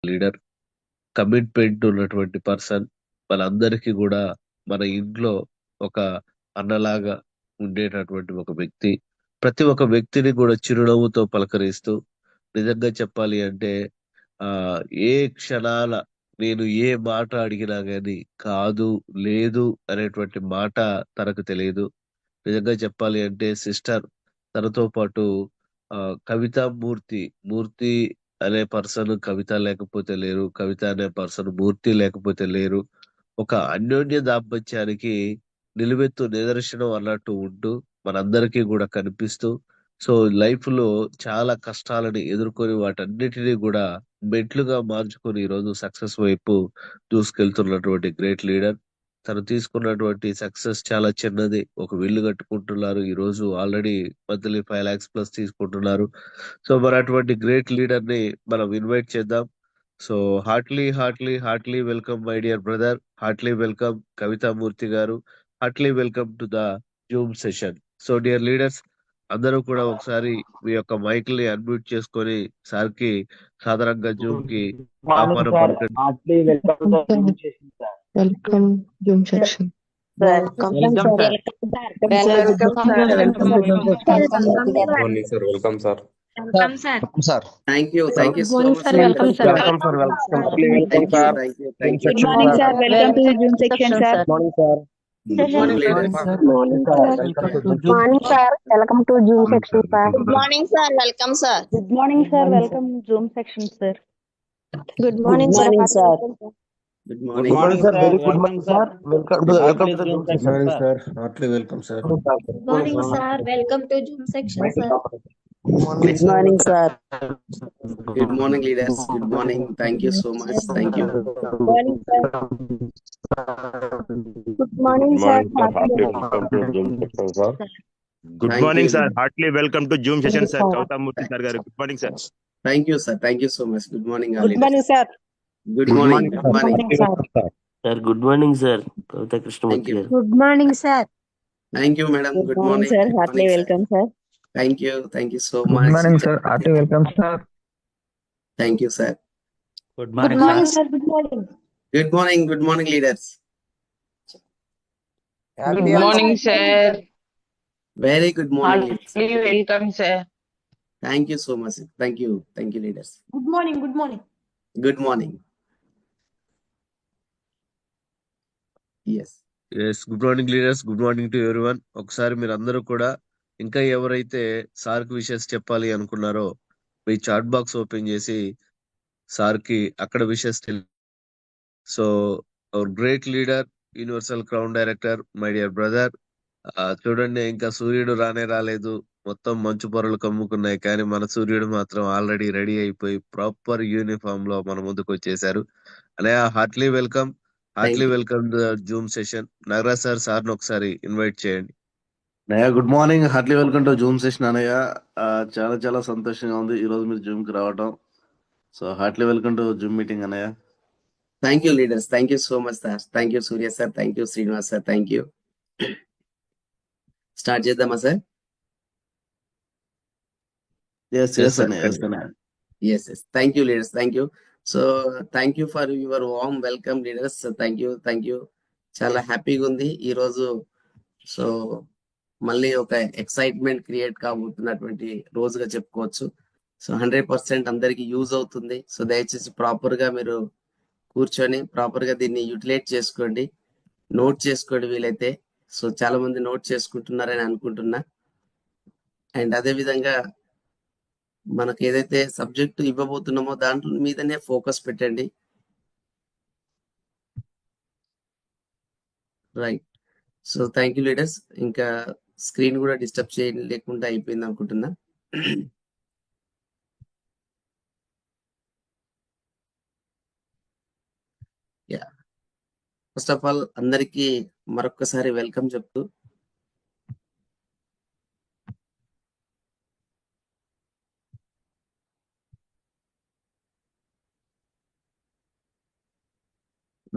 Leader, commitment ఉన్నటువంటి person. మనందరికీ కూడా మన ఇంట్లో ఒక అన్నలాగా ఉండేటటువంటి ఒక వ్యక్తి. ప్రతి ఒక్క వ్యక్తిని కూడా చిరునవ్వుతో పలకరిస్తూ, నిజంగా చెప్పాలి అంటే ఆ ఏ క్షణాల నేను ఏ మాట అడిగినా గాని కాదు, లేదు అనేటువంటి మాట తనకు తెలియదు. నిజంగా చెప్పాలి అంటే సిస్టర్ తనతో పాటు కవిత మూర్తి, మూర్తి అనే పర్సన్ కవిత లేకపోతే లేరు, కవిత అనే పర్సన్ మూర్తి లేకపోతే లేరు. ఒక అన్యోన్య దాంపత్యానికి నిలువెత్తు నిదర్శనం అన్నట్టు ఉంటూ మనందరికీ కూడా కనిపిస్తూ, సో లైఫ్ లో చాలా కష్టాలని ఎదుర్కొని వాటన్నిటినీ కూడా మెట్లుగా మార్చుకొని ఈరోజు సక్సెస్ వైపు దూసుకెళ్తున్నటువంటి గ్రేట్ లీడర్. తను తీసుకున్నటువంటి సక్సెస్ చాలా చిన్నది. ఒక ఇల్లు కట్టుకుంటున్నారు. ఈ రోజు ఆల్రెడీ మంత్లీ 5 lakhs ప్లస్ తీసుకుంటున్నారు. సో మరి అటువంటి గ్రేట్ లీడర్ ని మనం ఇన్వైట్ చేద్దాం. So heartly welcome my dear brother. Heartly welcome Kavithamurthy గారు. Heartly welcome to the Zoom session. So dear leaders, అందరూ కూడా ఒకసారి మీ యొక్క మైక్ ని అన్మ్యూట్ చేసుకొని సార్ కి సాధారణంగా జూమ్ కి మార్నింగ్ ఆహ్వానం సార్, పలకండి. Heartly welcome to Zoom session sir. Welcome Zoom section. Welcome sir. Morning, sir. Welcome, sir. Welcome, sir. sir. Thank you so morning, much. sir. Welcome, sir. Welcome, sir. Welcome. Thank you, sir. thank you. Good morning, sir. Welcome to the Zoom section, sir. Morning sir. Good morning, ladies. Morning, sir. Morning, sir. Welcome to Zoom section, sir. Good morning, sir. Welcome, sir. Good morning, sir. Welcome to Zoom section, sir. Good morning, Good morning, sir. Good good morning. Morning sir. Very good morning sir. Welcome to Zoom session sir. Heartily welcome, sir. Good morning, sir. Welcome to Zoom section, sir. Good morning, sir. Good morning, leaders. Good morning. Thank you so much. Thank you. Good morning, sir. Good morning, sir. Heartily welcome to Zoom section, sir. Good Thank morning, you. sir. Heartily welcome to Zoom session, sir. Kavithamurthy sir garu. Good morning, sir. Thank you, sir. Thank you so much. Good morning, all Good leaders. morning, sir. Good morning. Good morning. Sir, good morning, sir. Kavita Thank Krishnamurthy you. garu. Good morning, sir. Thank you, madam. Good morning. sir. Good Heartily morning, sir. welcome, sir. Thank you. Thank you so good much. Morning sir. Heartly welcome sir. Thank you, sir. Good Good morning, sir. Good morning. Good morning. Good morning, leaders. Good morning, sir. Very good morning, leaders. Heartily welcome, sir. Thank you so much. Thank you. Thank you, leaders. Good morning. Good morning. Good morning. Yes. Yes, good morning leaders. Good morning to everyone. ఒకసారి మీరు అందరూ కూడా ఇంకా ఎవరైతే sir కి wishes చెప్పాలి అనుకున్నారో మీ chat box open చేసి సార్ కి అక్కడ wishes so our great leader, universal crown director, my dear brother. చూడండి, ఇంకా సూర్యుడు రానే రాలేదు, మొత్తం మంచు పొరలు కమ్ముకున్నాయి, కానీ మన సూర్యుడు మాత్రం ఆల్రెడీ రెడీ అయిపోయి ప్రాపర్ యూనిఫామ్ లో మన ముందుకు వచ్చేసారు. అనే heartly welcome. Heartly welcome to Zoom session. Nagaraj sir, sir ఒకసారి ఇన్వైట్ చేయండి. అన్నయ్య good morning. Heartly welcome to Zoom session అన్నయ్య. చాలా చాలా సంతోషంగా ఉంది ఈ రోజు మీరు జూమ్ కి రావడం. So heartly welcome to Zoom meeting అన్నయ్య. Thank you, leaders. Thank you so much, sir. Thank you, Surya sir. Thank you, Srinivas sir. Thank you. Start చేద్దామా సార్? ఎస్ ఎస్ అన్నయ్య. ఎస్ అన్నయ్య. Yes, yes. Thank you, leaders. Thank you. So, thank you for your warm welcome, leaders. So, thank you. చాలా హ్యాపీగా ఉంది ఈ రోజు. So మళ్ళీ ఒక ఎక్సైట్మెంట్ క్రియేట్ కాబోతున్నటువంటి రోజుగా చెప్పుకోవచ్చు. సో 100% అందరికి యూజ్ అవుతుంది. సో దయచేసి ప్రాపర్ గా మీరు కూర్చొని ప్రాపర్ గా దీన్ని యూటిలైజ్ చేసుకోండి, నోట్ చేసుకోండి వీలైతే. సో చాలా మంది నోట్ చేసుకుంటున్నారని అనుకుంటున్నా. అండ్ అదే విధంగా మనకు ఏదైతే సబ్జెక్ట్ ఇవ్వబోతున్నామో దాంట్లో మీదనే ఫోకస్ పెట్టండి. Right. So thank you leaders. ఇంకా స్క్రీన్ కూడా డిస్టర్బ్ చేయలేకుండా అయిపోయింది అనుకుంటున్నా. యా, ఫస్ట్ ఆఫ్ ఆల్ అందరికీ మరొక్కసారి వెల్కమ్ చెప్తూ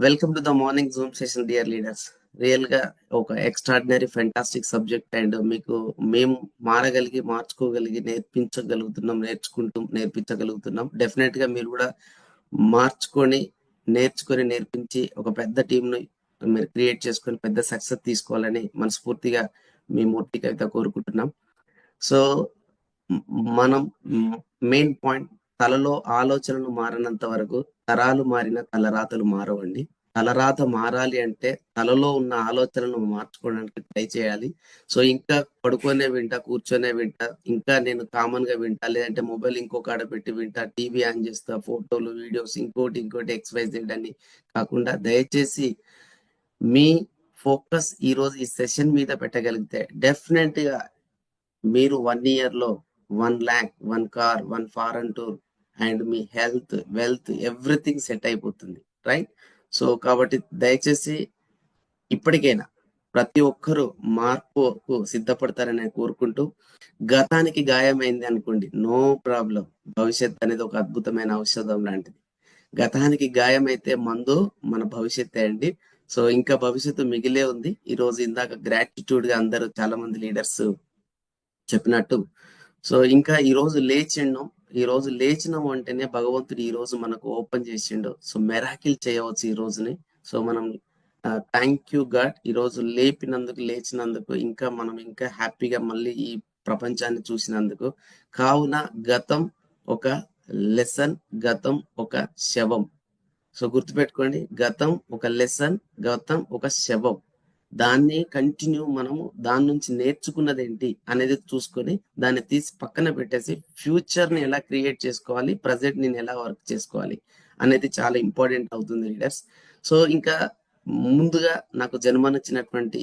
welcome to the morning Zoom session dear leaders. Real గా ఒక ఎక్స్ట్రాడినరీ ఫెంటాస్టిక్ సబ్జెక్ట్ అండ్ మీకు మేము మార్చుకోగలిగి నేర్పించగలుగుతున్నాం, నేర్పించగలుగుతున్నాం. డెఫినెట్ గా మీరు కూడా మార్చుకొని నేర్పించి ఒక పెద్ద టీంను మీరు క్రియేట్ చేసుకొని పెద్ద సక్సెస్ తీసుకోవాలని మనస్ఫూర్తిగా మీ మూర్తి కవిత కోరుకుంటున్నాం. సో మనం మెయిన్ పాయింట్, తలలో ఆలోచనలు మారినంత వరకు తరాలు మారిన తలరాతలు మారవండి. తలరాత మారాలి అంటే తలలో ఉన్న ఆలోచనలను మార్చుకోవడానికి ట్రై చేయాలి. సో ఇంకా పడుకొనే వింటా, కూర్చొనే వింటా, ఇంకా నేను కామన్ గా వింటా, లేదంటే మొబైల్ ఇంకొక ఆడ పెట్టి వింటా, టీవీ ఆన్ చేస్తా, ఫోటోలు వీడియోస్ ఇంకోటి XYZ అని కాకుండా దయచేసి మీ ఫోకస్ ఈ రోజు ఈ సెషన్ మీద పెట్టగలిగితే డెఫినెట్ గా మీరు 1 year లో 1 lakh, 1 car, 1 foreign tour and me health, wealth everything set అయిపోతుంది, రైట్? సో కాబట్టి దయచేసి ఇప్పటికైనా ప్రతి ఒక్కరూ మార్పుకు సిద్ధపడతారని కోరుకుంటూ, గతానికి గాయమైంది అనుకోండి, నో ప్రాబ్లం. భవిష్యత్ అనేది ఒక అద్భుతమైన ఔషధం లాంటిది. గతానికి గాయమైతే మందు మన భవిష్యత్తే అండి. సో ఇంకా భవిష్యత్తు మిగిలే ఉంది. ఈ రోజు ఇందాక గ్రాటిట్యూడ్ గా అందరూ చాలా మంది లీడర్స్ చెప్పినట్టు, సో ఇంకా ఈ రోజు లేచినాం అంటేనే భగవంతుడు ఈ రోజు మనకు ఓపెన్ చేసిండు. సో మెరాకిల్ చేయవచ్చు ఈ రోజుని. సో మనం థ్యాంక్ యూ గాడ్, ఈ రోజు లేచినందుకు ఇంకా మనం ఇంకా హ్యాపీగా మళ్ళీ ఈ ప్రపంచాన్ని చూసినందుకు. కావున గతం ఒక లెసన్, గతం ఒక శవం. సో గుర్తుపెట్టుకోండి, గతం ఒక లెసన్, గతం ఒక శవం. దాన్ని కంటిన్యూ మనము దాని నుంచి నేర్చుకున్నది ఏంటి అనేది చూసుకొని దాన్ని తీసి పక్కన పెట్టేసి ఫ్యూచర్ ని ఎలా క్రియేట్ చేసుకోవాలి, ప్రజెంట్ నేను ఎలా వర్క్ చేసుకోవాలి అనేది చాలా ఇంపార్టెంట్ అవుతుంది లీడర్స్. సో ఇంకా ముందుగా నాకు జన్మనిచ్చినటువంటి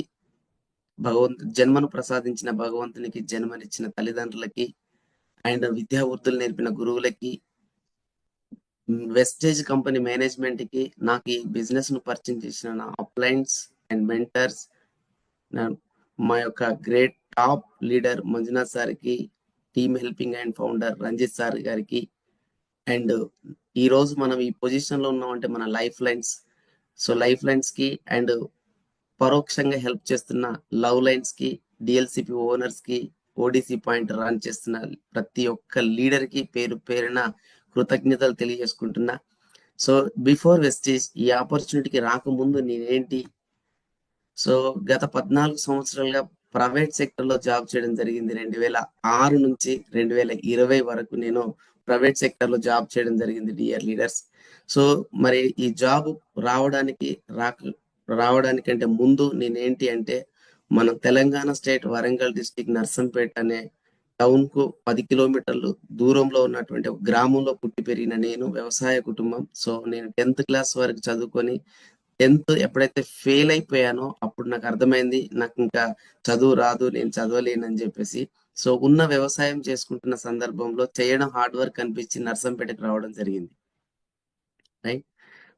జన్మను ప్రసాదించిన భగవంతునికి, జన్మనిచ్చిన తల్లిదండ్రులకి అండ్ విద్యావృత్తులు నేర్పిన గురువులకి, వెస్టేజ్ కంపెనీ మేనేజ్మెంట్ కి, నాకు ఈ బిజినెస్ ను పరిచయం చేసిన నా అప్లైన్స్ అండ్ మెంటర్స్, మా యొక్క గ్రేట్ టాప్ లీడర్ మంజునాథ్ సార్కి, team helping and founder Ranjith sir గారికి, అండ్ ఈ రోజు మనం ఈ పొజిషన్ లో ఉన్నామంటే మన life lines. So life lines కి అండ్ పరోక్షంగా హెల్ప్ చేస్తున్న లవ్ లైన్స్ కి, డిఎల్సిపి ఓనర్స్ కి, ఓడిసి పాయింట్ రన్ చేస్తున్న ప్రతి ఒక్క లీడర్ కి పేరు పేరున కృతజ్ఞతలు తెలియజేసుకుంటున్నా. సో బిఫోర్ వెస్టేజ్ ఈ ఆపర్చునిటీకి రాకముందు నేనేంటి, సో గత 14 సంవత్సరాలుగా ప్రైవేట్ సెక్టర్ లో జాబ్ చేయడం జరిగింది. 2006 నుంచి 2020 వరకు నేను ప్రైవేట్ సెక్టర్ లో జాబ్ చేయడం జరిగింది డియర్ లీడర్స్. సో మరి ఈ జాబ్ రావడానికంటే ముందు నేనేంటి అంటే, మన తెలంగాణ స్టేట్ వరంగల్ డిస్టిక్ నర్సంపేట అనే టౌన్ కు 10 కిలోమీటర్లు దూరంలో ఉన్నటువంటి ఒక గ్రామంలో పుట్టి పెరిగిన నేను, వ్యవసాయ కుటుంబం. సో నేను 10th క్లాస్ వరకు చదువుకొని 10th ఎప్పుడైతే ఫెయిల్ అయిపోయానో అప్పుడు నాకు అర్థమైంది నాకు ఇంకా చదువు రాదు, నేను చదవలేనని చెప్పేసి. సో ఉన్న వ్యవసాయం చేసుకుంటున్న సందర్భంలో చేయడం హార్డ్ వర్క్ అనిపించి నర్సంపేటకి రావడం జరిగింది, రైట్?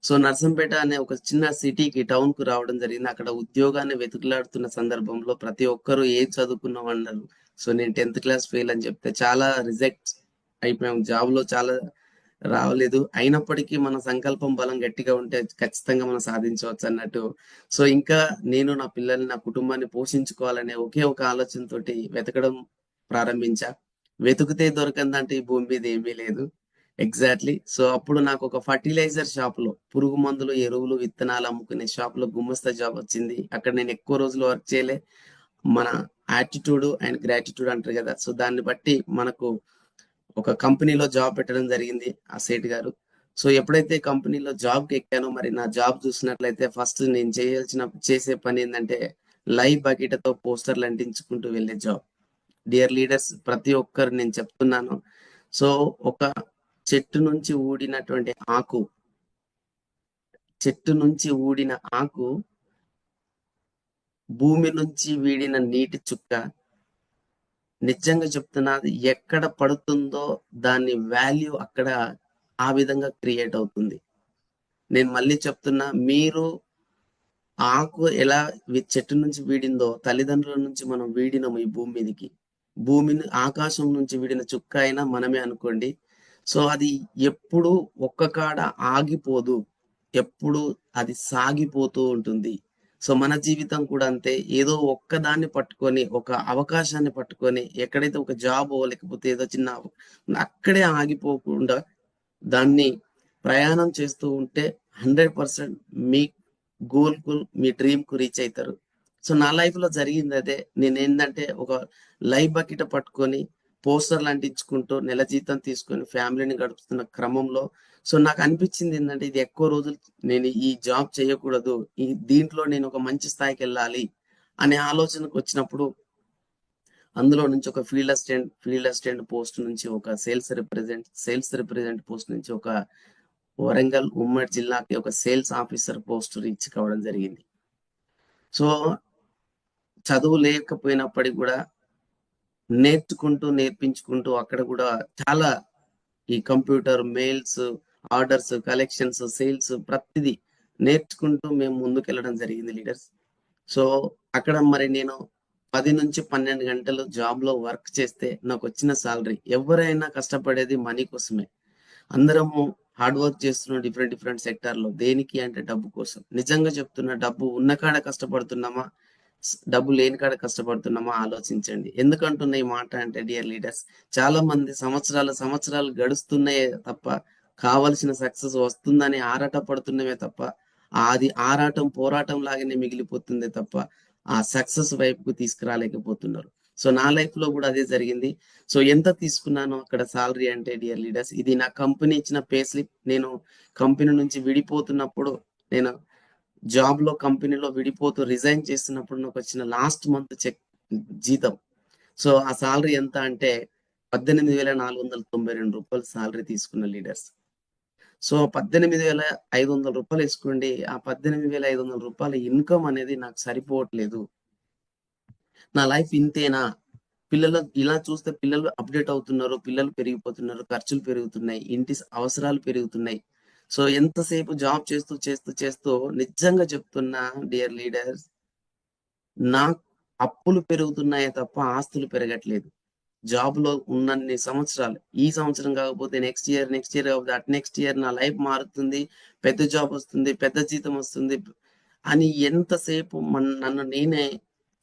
సో నర్సంపేట అనే ఒక చిన్న సిటీకి, టౌన్ కు రావడం జరిగింది. అక్కడ ఉద్యోగాన్ని వెతుకులాడుతున్న సందర్భంలో ప్రతి ఒక్కరు ఏం చదువుకున్నాం అన్నారు. సో నేను 10th క్లాస్ ఫెయిల్ అని చెప్తే చాలా రిజెక్ట్ అయిపోయాం, జాబ్ లో చాలా రావలేదు. అయినప్పటికీ మన సంకల్పం బలం గట్టిగా ఉంటే ఖచ్చితంగా మనం సాధించవచ్చు అన్నట్టు. సో ఇంకా నేను నా పిల్లల్ని, నా కుటుంబాన్ని పోషించుకోవాలనే ఒకే ఒక ఆలోచనతోటి వెతకడం ప్రారంభించా. వెతుకుతే దొరకందంటే ఈ భూమి మీద ఏమీ లేదు, ఎగ్జాక్ట్లీ. సో అప్పుడు నాకు ఒక ఫర్టిలైజర్ షాప్ లో, పురుగు మందులు, ఎరువులు, విత్తనాలు అమ్ముకునే షాప్ లో గుమస్తా జాబ్ వచ్చింది. అక్కడ నేను ఎక్కువ రోజులు వర్క్ చేయలే. మన యాటిట్యూడ్ అండ్ గ్రాటిట్యూడ్ అంటారు కదా, సో దాన్ని బట్టి మనకు ఒక కంపెనీలో జాబ్ పెట్టడం జరిగింది ఆ సేట్ గారు. సో ఎప్పుడైతే కంపెనీలో జాబ్కి ఎక్కానో, మరి నా జాబ్ చూసినట్లయితే ఫస్ట్ నేను చేసే పని ఏంటంటే లైవ్ బకెట్తో పోస్టర్లు అంటించుకుంటూ వెళ్ళే జాబ్. డియర్ లీడర్స్, ప్రతి ఒక్కరు నేను చెప్తున్నాను. సో ఒక చెట్టు నుంచి ఊడిన ఆకు, భూమి నుంచి వీడిన నీటి చుక్క, నిజంగా చెప్తున్నది, ఎక్కడ పడుతుందో దాని వాల్యూ అక్కడ ఆ విధంగా క్రియేట్ అవుతుంది. నేను మళ్ళీ చెప్తున్నా, మీరు ఆకు ఎలా చెట్టు నుంచి వీడిందో, తల్లిదండ్రుల నుంచి మనం వీడినాము ఈ భూమి మీదకి. భూమిని ఆకాశం నుంచి వీడిన చుక్క అయినా మనమే అనుకోండి. సో అది ఎప్పుడు ఒక్క కాడ ఆగిపోదు, ఎప్పుడు అది సాగిపోతూ ఉంటుంది. సో మన జీవితం కూడా అంతే. ఏదో ఒక్కదాన్ని పట్టుకొని, ఒక అవకాశాన్ని పట్టుకొని, ఎక్కడైతే ఒక జాబ్ లేకపోతే ఏదో చిన్న అక్కడే ఆగిపోకుండా దాన్ని ప్రయాణం చేస్తూ ఉంటే 100% మీ గోల్కు మీ డ్రీమ్కు రీచ్ అవుతారు. సో నా లైఫ్లో జరిగింది అదే. నేను ఏంటంటే ఒక లైఫ్ బకెట్ పట్టుకొని పోస్టర్లు అంటించుకుంటూ నెల జీతం తీసుకొని ఫ్యామిలీని గడుపుతున్న క్రమంలో సో నాకు అనిపించింది ఏంటంటే ఇది ఎక్కువ రోజులు నేను ఈ జాబ్ చేయకూడదు, దీంట్లో నేను ఒక మంచి స్థాయికి వెళ్ళాలి అనే ఆలోచనకు వచ్చినప్పుడు అందులో నుంచి ఒక ఫీల్డ్ అసిస్టెంట్ పోస్ట్ నుంచి ఒక సేల్స్ రిప్రజెంట్ పోస్ట్ నుంచి ఒక వరంగల్ ఉమ్మడి జిల్లాకి ఒక సేల్స్ ఆఫీసర్ పోస్ట్ రీచ్ కావడం జరిగింది. సో చదువు లేకపోయినప్పటికీ కూడా నేర్పించుకుంటూ అక్కడ కూడా చాలా ఈ computer, mails, orders, collections, sales ప్రతిదీ నేర్చుకుంటూ మేము ముందుకెళ్ళడం జరిగింది లీడర్స్. సో అక్కడ మరి నేను 10 నుంచి 12 గంటలు జాబ్ లో వర్క్ చేస్తే నాకు వచ్చిన సాలరీ, ఎవరైనా కష్టపడేది మనీ కోసమే. అందరము హార్డ్ వర్క్ చేస్తున్నాం డిఫరెంట్ సెక్టార్లో. దేనికి అంటే డబ్బు కోసం. నిజంగా చెప్తున్నా, డబ్బు ఉన్న కాడ కష్టపడుతున్నామా, డబ్బు లేని కాడ కష్టపడుతున్నామా ఆలోచించండి. ఎందుకంటున్నా ఈ మాట అంటే డియర్ లీడర్స్, చాలా మంది సంవత్సరాలు గడుస్తున్నాయే తప్ప కావలసిన సక్సెస్ వస్తుందని ఆరాట పడుతున్నామే తప్ప అది ఆరాటం పోరాటం లాగానే మిగిలిపోతుంది తప్ప ఆ సక్సెస్ వైపుకు తీసుకురాలేకపోతున్నారు. సో నా లైఫ్ లో కూడా అదే జరిగింది. సో ఎంత తీసుకున్నాను అక్కడ సాలరీ అంటే డియర్ లీడర్స్, ఇది నా కంపెనీ ఇచ్చిన పే స్లిప్. నేను కంపెనీ నుంచి విడిపోతున్నప్పుడు, నేను జాబ్ లో కంపెనీలో విడిపోతూ రిజైన్ చేస్తున్నప్పుడు నాకు వచ్చిన లాస్ట్ మంత్ జీతం. సో ఆ సాలరీ ఎంత అంటే 18,492 రూపాయలు సాలరీ తీసుకున్న లీడర్స్. సో 18,500 రూపాయలు వేసుకోండి. ఆ 18,500 రూపాయల ఇన్కమ్ అనేది నాకు సరిపోవట్లేదు. నా లైఫ్ ఇంతేనా? పిల్లలు ఇలా చూస్తే పిల్లలు అప్డేట్ అవుతున్నారు, పిల్లలు పెరిగిపోతున్నారు, ఖర్చులు పెరుగుతున్నాయి, ఇంటి అవసరాలు పెరుగుతున్నాయి. సో ఎంతసేపు జాబ్ చేస్తూ నిజంగా చెప్తున్నా డియర్ లీడర్స్, నా అప్పులు పెరుగుతున్నాయే తప్ప ఆస్తులు పెరగట్లేదు. జాబ్ లో ఉన్నన్ని సంవత్సరాలు, ఈ సంవత్సరం కాకపోతే నెక్స్ట్ ఇయర్ కాకపోతే అట్ నెక్స్ట్ ఇయర్ నా లైఫ్ మారుతుంది, పెద్ద జాబ్ వస్తుంది, పెద్ద జీతం వస్తుంది అని ఎంతసేపు నన్ను నేనే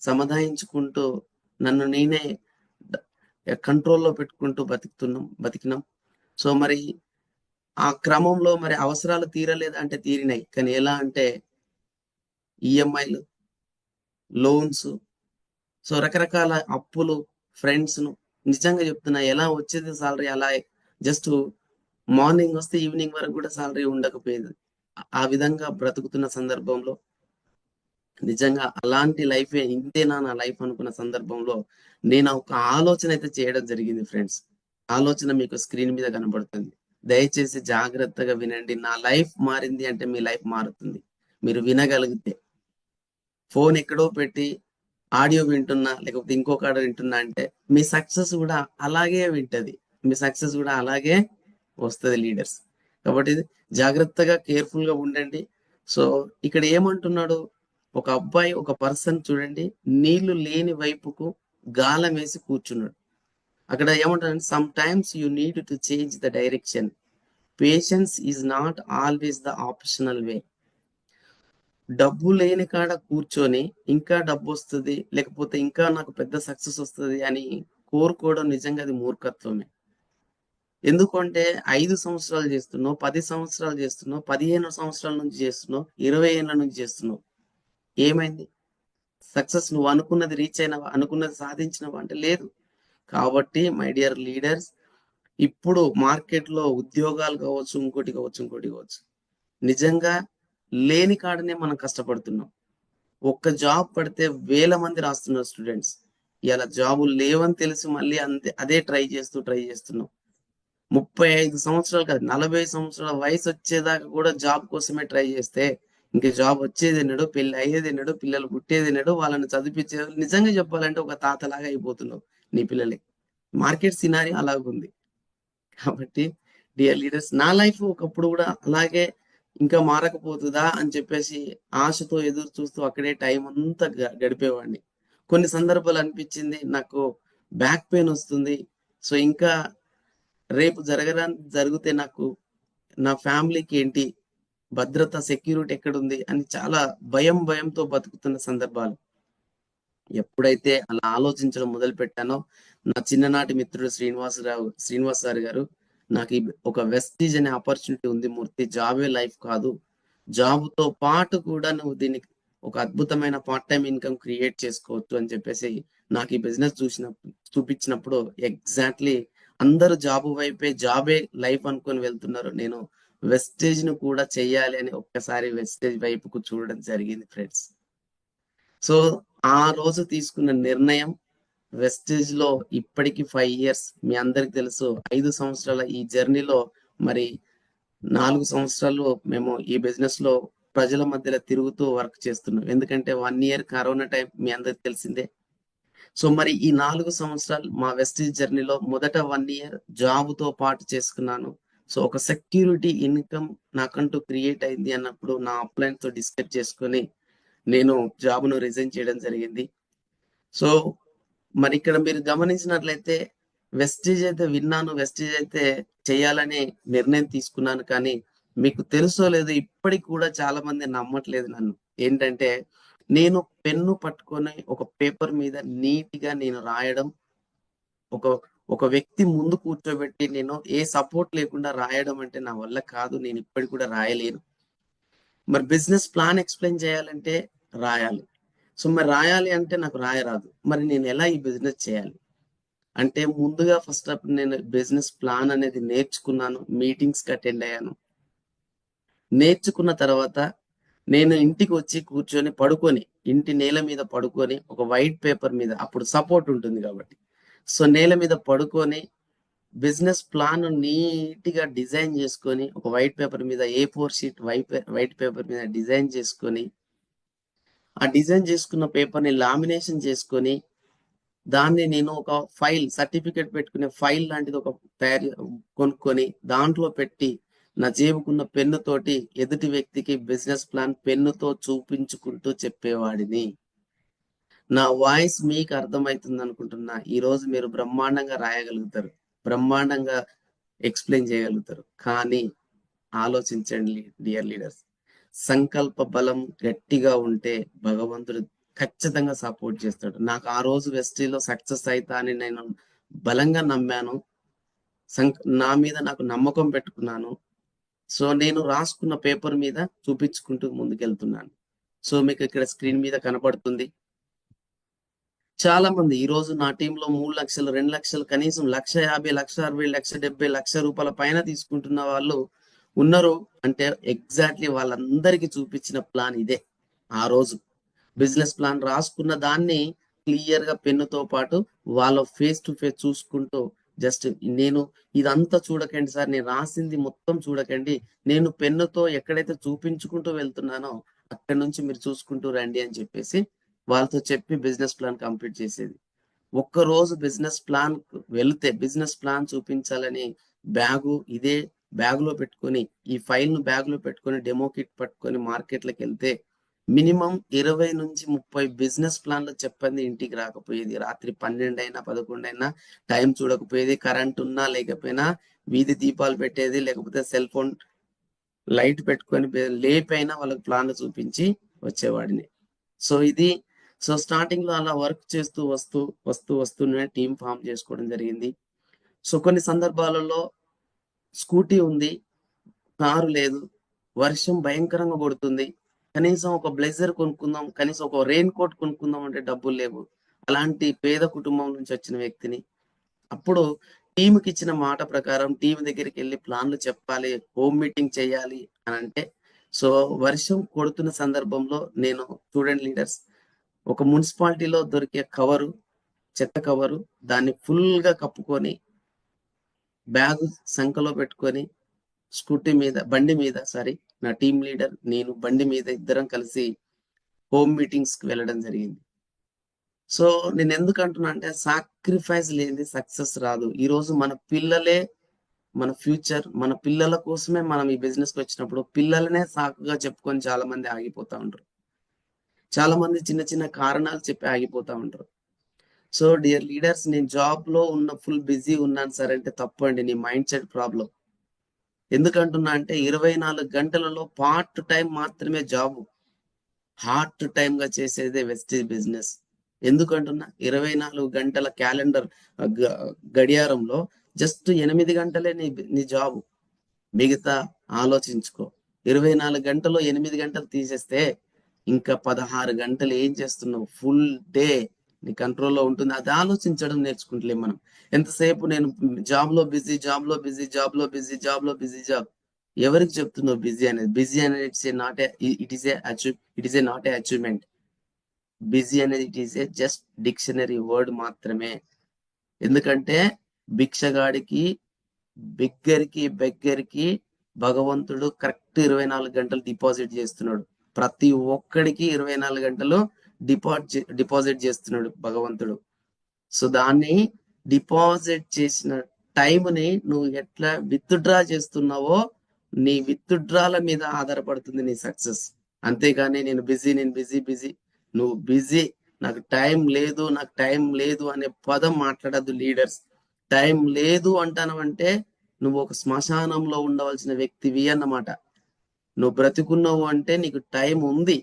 సమాధానించుకుంటూ, నన్ను నేనే కంట్రోల్లో పెట్టుకుంటూ బతికినాం. సో మరి ఆ క్రమంలో మరి అవసరాలు తీరలేదు అంటే తీరినాయి. కానీ ఎలా అంటే ఈఎంఐలు, లోన్స్, సో రకరకాల అప్పులు, ఫ్రెండ్స్ ను నిజంగా చెప్తున్నా, ఎలా వచ్చేది సాలరీ అలా జస్ట్ మార్నింగ్ వస్తే ఈవినింగ్ వరకు కూడా సాలరీ ఉండకపోయేది. ఆ విధంగా బ్రతుకుతున్న సందర్భంలో నిజంగా అలాంటి లైఫే ఇంతేనా నా లైఫ్ అనుకున్న సందర్భంలో నేను ఒక ఆలోచన అయితే చేయడం జరిగింది ఫ్రెండ్స్. ఆలోచన మీకు స్క్రీన్ మీద కనబడుతుంది. దయచేసి జాగ్రత్తగా వినండి. నా లైఫ్ మారింది అంటే మీ లైఫ్ మారుతుంది మీరు వినగలిగితే. ఫోన్ ఎక్కడో పెట్టి ఆడియో వింటున్నా లేకపోతే ఇంకొక ఆడియో వింటున్నా అంటే మీ సక్సెస్ కూడా అలాగే వింటది, మీ సక్సెస్ కూడా అలాగే వస్తుంది లీడర్స్. కాబట్టి జాగ్రత్తగా కేర్ఫుల్ గా ఉండండి. సో ఇక్కడ ఏమంటున్నాడు, ఒక అబ్బాయి, ఒక పర్సన్ చూడండి, నీళ్లు లేని వైపుకు గాలం వేసి కూర్చున్నాడు. అక్కడ ఏమంటాడంటే, sometimes you need to change the direction, patience is not always the optional way. డబ్బు లేని కాడ కూర్చొని ఇంకా డబ్బు వస్తుంది లేకపోతే ఇంకా నాకు పెద్ద సక్సెస్ వస్తుంది అని కోరుకోవడం నిజంగా అది మూర్ఖత్వమే. ఎందుకంటే 5 సంవత్సరాలు చేస్తున్నావు, 10 సంవత్సరాలు చేస్తున్నావు, 15 సంవత్సరాల నుంచి చేస్తున్నావు, 20 ఏళ్ళ నుంచి చేస్తున్నావు, ఏమైంది? సక్సెస్ నువ్వు అనుకున్నది రీచ్ అయినవా, అనుకున్నది సాధించినవా అంటే లేదు. కాబట్టి మై డియర్ లీడర్స్, ఇప్పుడు మార్కెట్లో ఉద్యోగాలు కావచ్చు, ఇంకోటి కావచ్చు, నిజంగా లేని కాడనే మనం కష్టపడుతున్నాం. ఒక్క జాబ్ పడితే 1000 మంది రాస్తున్నారు స్టూడెంట్స్. ఇలా జాబులు లేవని తెలిసి మళ్ళీ అదే ట్రై చేస్తున్నాం. 35 సంవత్సరాలు కాదు, 40 సంవత్సరాల వయసు వచ్చేదాకా కూడా జాబ్ కోసమే ట్రై చేస్తే ఇంకా జాబ్ వచ్చేది ఎన్నడో, పెళ్లి అయ్యేది ఎన్నడో, పిల్లలు పుట్టేది ఎన్నడో, వాళ్ళని చదివించేది. నిజంగా చెప్పాలంటే ఒక తాతలాగా అయిపోతున్నావు నీ పిల్లలకి. మార్కెట్ సినారీ అలాగుంది. కాబట్టి డియర్ లీడర్స్, నా లైఫ్ ఒకప్పుడు కూడా అలాగే ఇంకా మారకపోతుందా అని చెప్పేసి ఆశతో ఎదురు చూస్తూ అక్కడే టైం అంతా గడిపేవాడిని. కొన్ని సందర్భాలు అనిపించింది నాకు బ్యాక్ పెయిన్ వస్తుంది, సో ఇంకా రేపు జరిగితే నాకు నా ఫ్యామిలీకి ఏంటి భద్రత, సెక్యూరిటీ ఎక్కడుంది అని చాలా భయంతో బతుకుతున్న సందర్భాలు. ఎప్పుడైతే అలా ఆలోచించడం మొదలు పెట్టానో, నా చిన్ననాటి మిత్రుడు శ్రీనివాస్ సార్ గారు నాకు ఒక వెస్టీజ్ అనే ఆపర్చునిటీ ఉంది మూర్తి, జాబే లైఫ్ కాదు, జాబ్ తో పాటు కూడా నువ్వు దీనికి ఒక అద్భుతమైన పార్ట్ టైం ఇన్కమ్ క్రియేట్ చేసుకోవచ్చు అని చెప్పేసి నాకు ఈ బిజినెస్ చూపించినప్పుడు ఎగ్జాక్ట్లీ అందరూ జాబ్ వైపే, జాబే లైఫ్ అనుకొని వెళ్తున్నారు. నేను వెస్టేజ్ ను కూడా చెయ్యాలి అని ఒక్కసారి వెస్టేజ్ వైపుకు చూడడం జరిగింది ఫ్రెండ్స్. సో ఆ రోజు తీసుకున్న నిర్ణయం వెస్టేజ్ లో ఇప్పటికి 5 years, మీ అందరికి తెలుసు 5 సంవత్సరాల ఈ జర్నీలో మరి 4 సంవత్సరాలు మేము ఈ బిజినెస్ లో ప్రజల మధ్యలో తిరుగుతూ వర్క్ చేస్తున్నాం. ఎందుకంటే 1 year కరోనా టైం మీ అందరికి తెలిసిందే. సో మరి ఈ 4 సంవత్సరాలు మా వెస్టేజ్ జర్నీలో మొదట 1 year జాబ్ తో పాటు చేసుకున్నాను. సో ఒక సెక్యూరిటీ ఇన్కమ్ నాకంటూ క్రియేట్ అయింది అన్నప్పుడు నా అప్లైన్ తో డిస్కస్ చేసుకొని నేను జాబ్ ను రిజైన్ చేయడం జరిగింది. సో మరి ఇక్కడ మీరు గమనించినట్లయితే వెస్టేజ్ అయితే విన్నాను, వెస్టేజ్ అయితే చేయాలని నిర్ణయం తీసుకున్నాను. కానీ మీకు తెలుసో లేదో ఇప్పటికి కూడా చాలా మంది నమ్మట్లేదు నన్ను. ఏంటంటే నేను పెన్ను పట్టుకొని ఒక పేపర్ మీద నీట్ గా నేను రాయడం, ఒక వ్యక్తి ముందు కూర్చోబెట్టి నేను ఏ సపోర్ట్ లేకుండా రాయడం అంటే నా వల్ల కాదు, నేను ఇప్పటికి కూడా రాయలేను. మరి బిజినెస్ ప్లాన్ ఎక్స్ప్లెయిన్ చేయాలంటే రాయాలి. సో మరి రాయాలి అంటే నాకు రాయరాదు. మరి నేను ఎలా ఈ బిజినెస్ చేయాలి అంటే ముందుగా ఫస్ట్ ఆఫ్ నేను బిజినెస్ ప్లాన్ అనేది నేర్చుకున్నాను, మీటింగ్స్ కి అటెండ్ అయ్యాను. నేర్చుకున్న తర్వాత నేను ఇంటికి వచ్చి కూర్చొని పడుకొని, ఇంటి నేల మీద పడుకొని ఒక వైట్ పేపర్ మీద, అప్పుడు సపోర్ట్ ఉంటుంది కాబట్టి, సో నేల మీద పడుకొని బిజినెస్ ప్లాన్ నీట్ గా డిజైన్ చేసుకొని ఒక వైట్ పేపర్ మీద A4 షీట్ వైట్ పేపర్ మీద డిజైన్ చేసుకొని, ఆ డిజైన్ చేసుకున్న పేపర్ ని లామినేషన్ చేసుకొని దాన్ని నేను ఒక ఫైల్, సర్టిఫికేట్ పెట్టుకునే ఫైల్ లాంటిది ఒక కొనుక్కొని దాంట్లో పెట్టి నా జేబుకున్న పెన్ను తోటి ఎదుటి వ్యక్తికి బిజినెస్ ప్లాన్ పెన్నుతో చూపించుకుంటూ చెప్పేవాడిని. నా వాయిస్ మీకు అర్థమవుతుంది అనుకుంటున్నా. ఈ రోజు మీరు బ్రహ్మాండంగా రాయగలుగుతారు, బ్రహ్మాండంగా ఎక్స్ప్లెయిన్ చేయగలుగుతారు. కానీ ఆలోచించండి డియర్ లీడర్స్, సంకల్ప బలం గట్టిగా ఉంటే భగవంతుడు ఖచ్చితంగా సపోర్ట్ చేస్తాడు. నాకు ఆ రోజు వెస్టీలో సక్సెస్ అవుతా అని నేను బలంగా నమ్మాను, నా మీద నాకు నమ్మకం పెట్టుకున్నాను. సో నేను రాసుకున్న పేపర్ మీద చూపించుకుంటూ ముందుకెళ్తున్నాను. సో మీకు ఇక్కడ స్క్రీన్ మీద కనపడుతుంది. చాలా మంది ఈ రోజు నా టీంలో 3 లక్షలు, 2 లక్షలు, కనీసం 1,50,000, 1,60,000, 1,70,000, 1,00,000 రూపాయల పైన తీసుకుంటున్న వాళ్ళు ఉన్నారు. అంటే ఎగ్జాక్ట్లీ వాళ్ళందరికీ చూపించిన ప్లాన్ ఇదే. ఆ రోజు బిజినెస్ ప్లాన్ రాసుకున్న దాన్ని క్లియర్ గా పెన్నుతో పాటు వాళ్ళ ఫేస్ టు ఫేస్ చూసుకుంటూ, జస్ట్ నేను ఇదంతా చూడకండి సార్, నేను రాసింది మొత్తం చూడకండి, నేను పెన్నుతో ఎక్కడైతే చూపించుకుంటూ వెళ్తున్నానో అక్కడి నుంచి మీరు చూసుకుంటూ రండి అని చెప్పేసి వాళ్ళతో చెప్పి బిజినెస్ ప్లాన్ కంప్లీట్ చేసేది. ఒక్కరోజు బిజినెస్ ప్లాన్ వెళ్తే, బిజినెస్ ప్లాన్ చూపించాలని ఇదే బ్యాగ్ లో పెట్టుకొని, ఈ ఫైల్ ను బ్యాగ్ లో పెట్టుకొని, డెమో కిట్ పట్టుకొని మార్కెట్లకు వెళ్తే మినిమం 20 నుంచి 30 బిజినెస్ ప్లాన్లు చెప్పండి ఇంటికి రాకపోయేది. రాత్రి 12 అయినా 11 అయినా టైం చూడకపోయేది. కరెంట్ ఉన్నా లేకపోయినా వీధి దీపాలు పెట్టేది, లేకపోతే సెల్ ఫోన్ లైట్ పెట్టుకొని లేపైనా వాళ్ళకి ప్లాన్లు చూపించి వచ్చేవాడిని. సో స్టార్టింగ్ లో అలా వర్క్ చేస్తూ వస్తూనే టీం ఫామ్ చేసుకోవడం జరిగింది. సో కొన్ని సందర్భాలలో స్కూటీ ఉంది, కారు లేదు, వర్షం భయంకరంగా కొడుతుంది, కనీసం ఒక బ్లేజర్ కొనుక్కుందాం, కనీసం ఒక రెయిన్ కోట్ కొనుక్కుందాం అంటే డబ్బులు లేవు. అలాంటి పేద కుటుంబం నుంచి వచ్చిన వ్యక్తిని. అప్పుడు టీంకి ఇచ్చిన మాట ప్రకారం టీం దగ్గరికి వెళ్ళి ప్లాన్లు చెప్పాలి, హోమ్ మీటింగ్ చేయాలి అని అంటే, సో వర్షం కొడుతున్న సందర్భంలో నేను స్టూడెంట్ లీడర్స్ ఒక మున్సిపాలిటీలో దొరికే కవరు, చెత్త కవరు, దాన్ని ఫుల్ గా కప్పుకొని బ్యాగ్ సంఖలో పెట్టుకొని బండి మీద నా టీం లీడర్ నేను బండి మీద ఇద్దరం కలిసి హోమ్ మీటింగ్స్ కి వెళ్ళడం జరిగింది. సో నేను ఎందుకు అంటున్నా అంటే సాక్రిఫైస్ లేనిది సక్సెస్ రాదు. ఈ రోజు మన పిల్లలే మన ఫ్యూచర్, మన పిల్లల కోసమే మనం ఈ బిజినెస్ కి వచ్చినప్పుడు పిల్లలనే సాకుగా చెప్పుకొని చాలా మంది ఆగిపోతా ఉంటారు. చాలా మంది చిన్న చిన్న కారణాలు చెప్పి ఆగిపోతా ఉంటారు. సో డియర్ లీడర్స్, నేను జాబ్ లో ఫుల్ బిజీ ఉన్నాను సార్ అంటే తప్పు అండి, నీ మైండ్ సెట్ ప్రాబ్లం. ఎందుకంటున్నా అంటే 24 గంటలలో పార్ట్ టైం మాత్రమే జాబ్, హార్ట్ టైం గా చేసేదే వెస్టేజ్ బిజినెస్. ఎందుకంటున్నా 24 గంటల క్యాలెండర్ గడియారంలో జస్ట్ 8 గంటలే నీ జాబ్, మిగతా ఆలోచించుకో. 24 గంటలో 8 గంటలు తీసేస్తే ఇంకా 16 గంటలు ఏం చేస్తున్నావు? ఫుల్ డే నీ కంట్రోల్లో ఉంటుంది. అది ఆలోచించడం నేర్చుకుంటలే మనం. ఎంతసేపు నేను జాబ్ లో బిజీ, జాబ్ లో బిజీ, జాబ్ లో బిజీ, జాబ్ లో బిజీ, జాబ్. ఎవరికి చెప్తున్నావు బిజీ అనేది? బిజీ అనేది it is a not a achievement. Busy అనేది it is a just dictionary word మాత్రమే. ఎందుకంటే భిక్షగాడికి, బెగ్గరికి భగవంతుడు కరెక్ట్ 24 గంటలు డిపాజిట్ చేస్తున్నాడు. ప్రతి ఒక్కడికి 24 గంటలు డిపాజిట్ చేస్తున్నాడు భగవంతుడు. సో దాన్ని డిపాజిట్ చేసిన టైంని నువ్వు ఎట్లా విత్డ్రా చేస్తున్నావో నీ విత్డ్రాల మీద ఆధారపడుతుంది నీ సక్సెస్. అంతేగాని నేను బిజీ, నువ్వు బిజీ, నాకు టైం లేదు అనే పదం మాట్లాడద్దు లీడర్స్. టైం లేదు అంటానంటే నువ్వు ఒక శ్మశానంలో ఉండవలసిన వ్యక్తివి అన్నమాట. నువ్వు బ్రతికున్నావు అంటే నీకు టైం ఉంది.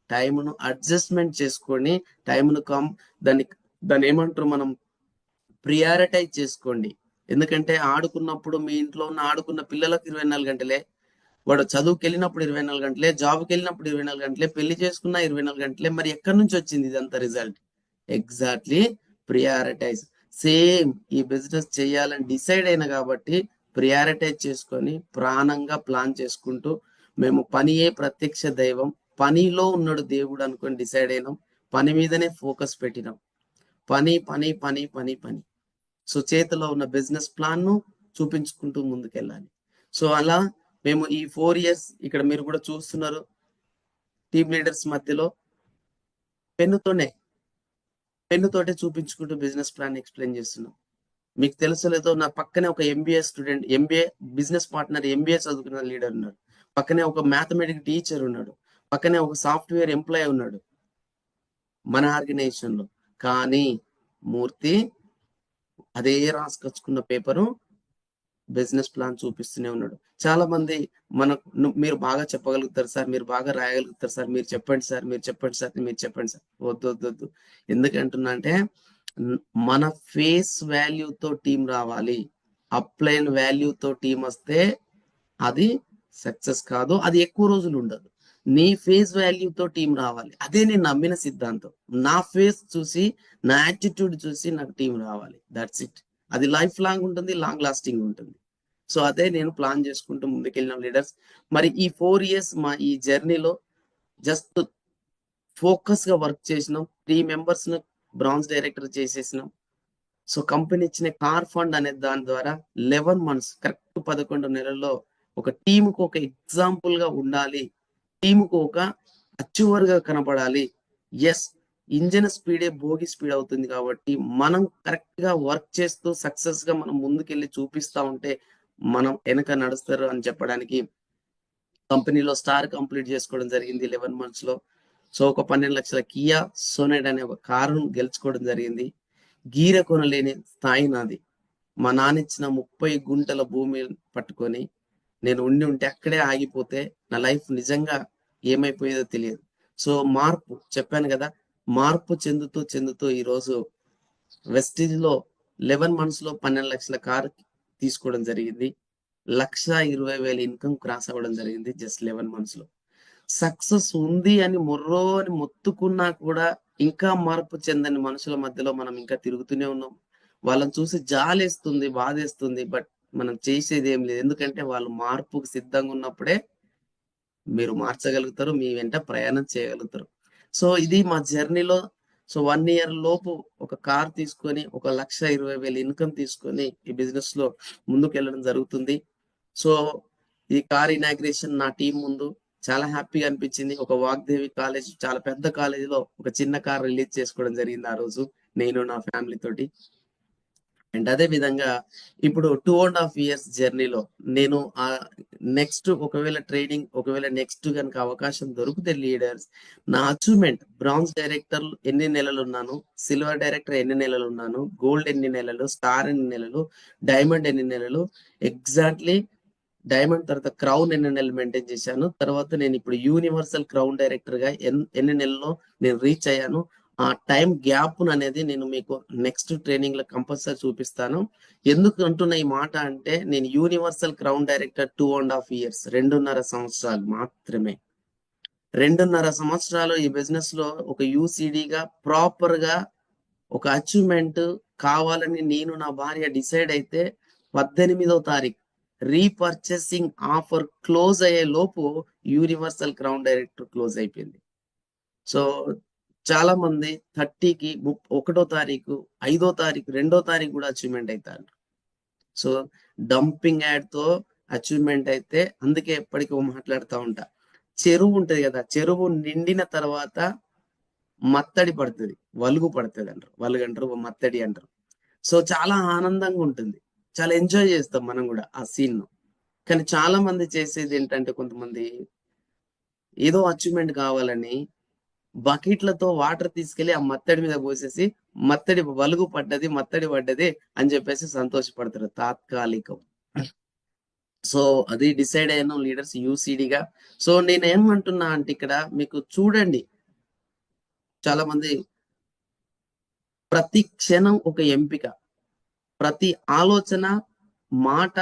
టైంను అడ్జస్ట్మెంట్ చేసుకొని టైంను దాన్ని ఏమంటారు మనం ప్రియారిటైజ్ చేసుకోండి. ఎందుకంటే ఆడుకున్నప్పుడు మీ ఇంట్లో ఉన్న ఆడుకున్న పిల్లలకు 24 గంటలే, వాడు చదువుకి వెళ్ళినప్పుడు 24 గంటలే, జాబ్కి వెళ్ళినప్పుడు 24 గంటలే, పెళ్లి చేసుకున్న 24 గంటలే. మరి ఎక్కడి నుంచి వచ్చింది ఇదంతా రిజల్ట్? Exactly prioritise. సేమ్ ఈ బిజినెస్ చేయాలని డిసైడ్ అయినా కాబట్టి ప్రియారిటైజ్ చేసుకొని ప్రాణంగా ప్లాన్ చేసుకుంటూ మేము పనియే ప్రత్యక్ష దైవం, పనిలో ఉన్నాడు దేవుడు అనుకొని డిసైడ్ అయినాం. పని మీదనే ఫోకస్ పెట్టినాం. పని పని పని పని పని. సో చేతిలో ఉన్న బిజినెస్ ప్లాన్ ను చూపించుకుంటూ ముందుకెళ్ళాలి. సో అలా మేము ఈ 4 years ఇక్కడ మీరు కూడా చూస్తున్నారు, టీమ్ లీడర్స్ మధ్యలో పెన్నుతోటే చూపించుకుంటూ బిజినెస్ ప్లాన్ ఎక్స్ప్లెయిన్ చేస్తున్నాం. మీకు తెలుసలేదో నా పక్కనే ఒక MBA student, MBA business partner, MBA చదువుకున్న లీడర్ ఉన్నాడు. పక్కనే ఒక మ్యాథమెటిక్స్ టీచర్ ఉన్నాడు. పక్కనే ఒక సాఫ్ట్వేర్ ఎంప్లాయీ ఉన్నాడు మన ఆర్గనైజేషన్ లో. కానీ మూర్తి అదే రాసుకొచ్చుకున్న పేపరు బిజినెస్ ప్లాన్ చూపిస్తూనే ఉన్నాడు. చాలా మంది మీరు బాగా చెప్పగలుగుతారు సార్, మీరు బాగా రాయగలుగుతారు సార్, మీరు చెప్పండి సార్, మీరు చెప్పండి సార్, మీరు చెప్పండి సార్. వద్దు. ఎందుకంటున్నా అంటే మన ఫేస్ వాల్యూతో టీం రావాలి. అప్లైన్ వాల్యూతో టీం వస్తే అది సక్సెస్ కాదు, అది ఎక్కువ రోజులు ఉండదు. నీ ఫేస్ వాల్యూతో టీం రావాలి. అదే నేను నమ్మిన సిద్ధాంతం. నా ఫేస్ చూసి, నా యాటిట్యూడ్ చూసి నాకు టీం రావాలి. That's it. అది లైఫ్ లాంగ్ ఉంటుంది, లాంగ్ లాస్టింగ్ ఉంటుంది. సో అదే నేను ప్లాన్ చేసుకుంటూ ముందుకెళ్ళిన లీడర్స్. మరి ఈ 4 years మా ఈ జర్నీలో జస్ట్ ఫోకస్ గా వర్క్ చేసినాం. 3 members ను బ్రాంజ్ డైరెక్టర్ చేసేసినాం. సో కంపెనీ ఇచ్చిన కార్ ఫండ్ అనే దాని ద్వారా 11 months కరెక్ట్ 11 నెలల్లో ఒక టీముకు ఒక ఎగ్జాంపుల్ గా ఉండాలి, టీముకు ఒక అచీవర్ గా కనపడాలి. ఎస్, ఇంజన్ స్పీడే భోగి స్పీడ్ అవుతుంది కాబట్టి మనం కరెక్ట్ గా వర్క్ చేస్తూ సక్సెస్ గా మనం ముందుకెళ్ళి చూపిస్తా ఉంటే మనం వెనక నడుస్తారు అని చెప్పడానికి కంపెనీలో స్టార్ కంప్లీట్ చేసుకోవడం జరిగింది 11 months లో. సో ఒక 12 లక్షల కియా సోనెట్ అనే ఒక కారును గెలుచుకోవడం జరిగింది. గీర కొనలేని స్థాయి నాది. మా నాన్న ఇచ్చిన 30 గుంటల భూమి పట్టుకొని నేను ఉంటే అక్కడే ఆగిపోతే నా లైఫ్ నిజంగా ఏమైపోయేదో తెలియదు. సో మార్పు చెప్పాను కదా, మార్పు చెందుతూ ఈరోజు వెస్టీజ్ లో 11 months లో 12 లక్షల కారు తీసుకోవడం జరిగింది. 1,20,000 ఇన్కమ్ క్రాస్ అవ్వడం జరిగింది జస్ట్ 11 months లో. సక్సెస్ ఉంది అని మొత్తుకున్నా కూడా ఇంకా మార్పు చెందని మనుషుల మధ్యలో మనం ఇంకా తిరుగుతూనే ఉన్నాం. వాళ్ళని చూసి జాలేస్తుంది, బాధేస్తుంది. బట్ మనం చేసేది ఏం లేదు. ఎందుకంటే వాళ్ళు మార్పుకు సిద్ధంగా ఉన్నప్పుడే మీరు మార్చగలుగుతారు, మీ వెంట ప్రయాణం చేయగలుగుతారు. సో ఇది మా జర్నీలో. సో 1 year లోపు ఒక కార్ తీసుకొని 1,20,000 ఇన్కమ్ తీసుకొని ఈ బిజినెస్ లో ముందుకు వెళ్ళడం జరుగుతుంది. సో ఈ కార్ ఇనాగ్రేషన్ నా టీం ముందు చాలా హ్యాపీగా అనిపించింది. ఒక వాగ్దేవి కాలేజ్, చాలా పెద్ద కాలేజీలో ఒక చిన్న కార్ రిలీజ్ చేసుకోవడం జరిగింది ఆ రోజు, నేను నా ఫ్యామిలీ తోటి. అండ్ అదే విధంగా ఇప్పుడు 2.5 years జర్నీలో నేను నెక్స్ట్ ఒకవేళ నెక్స్ట్ కనుక అవకాశం దొరికితే లీడర్స్, నా అచీవ్మెంట్ బ్రాంజ్ డైరెక్టర్ ఎన్ని నెలలు ఉన్నాను, సిల్వర్ డైరెక్టర్ ఎన్ని నెలలు ఉన్నాను, గోల్డ్ ఎన్ని నెలలు, స్టార్ ఎన్ని నెలలు, డైమండ్ ఎన్ని నెలలు, ఎగ్జాక్ట్లీ డైమండ్ తర్వాత క్రౌన్ ఎన్ని నెలలు మెయింటైన్ చేశాను, తర్వాత నేను ఇప్పుడు యూనివర్సల్ క్రౌన్ డైరెక్టర్ గా ఎన్ని నెలల్లో నేను రీచ్ అయ్యాను, ఆ టైం గ్యాప్ అనేది నేను మీకు నెక్స్ట్ ట్రైనింగ్ లో కంపల్సరీ చూపిస్తాను. ఎందుకు అంటున్న ఈ మాట అంటే నేను యూనివర్సల్ క్రౌన్ డైరెక్టర్ 2.5 years 2.5 సంవత్సరాలు మాత్రమే. 2.5 సంవత్సరాలు ఈ బిజినెస్ లో ఒక యూసీడీగా ప్రాపర్ గా ఒక అచీవ్మెంట్ కావాలని నేను నా భార్య డిసైడ్ అయితే 18వ తారీఖు రీపర్చేసింగ్ ఆఫర్ క్లోజ్ అయ్యే లోపు యూనివర్సల్ క్రౌన్ డైరెక్టర్ క్లోజ్ అయిపోయింది. సో చాలా మంది 30కి 1వ తారీఖు 5వ తారీఖు 2వ తారీఖు కూడా అచీవ్మెంట్ అవుతారు. సో డంపింగ్ యాడ్ తో అచీవ్మెంట్ అయితే అందుకే ఎప్పటికీ మాట్లాడుతూ ఉంటా, చెరువు ఉంటది కదా, చెరువు నిండిన తర్వాత మత్తడి పడుతుంది, వలుగు పడుతుంది అంటారు, వలుగు అంటారు, మత్తడి అంటారు. సో చాలా ఆనందంగా ఉంటుంది, చాలా ఎంజాయ్ చేస్తాం మనం కూడా ఆ సీన్ ను. కానీ చాలా మంది చేసేది ఏంటంటే కొంతమంది ఏదో అచీవ్మెంట్ కావాలని బకెట్లతో వాటర్ తీసుకెళ్లి ఆ మత్తడి మీద పోసేసి మత్తడి వలుగు పడ్డది, మత్తడి పడ్డది అని చెప్పేసి సంతోషపడతారు, తాత్కాలికం. సో అది డిసైడ్ అయిన లీడర్స్ యూసీడీగా. సో నేను ఏమంటున్నా అంటే ఇక్కడ మీకు చూడండి, చాలా మంది ప్రతి క్షణం ఒక ఎంపిక, ప్రతి ఆలోచన, మాట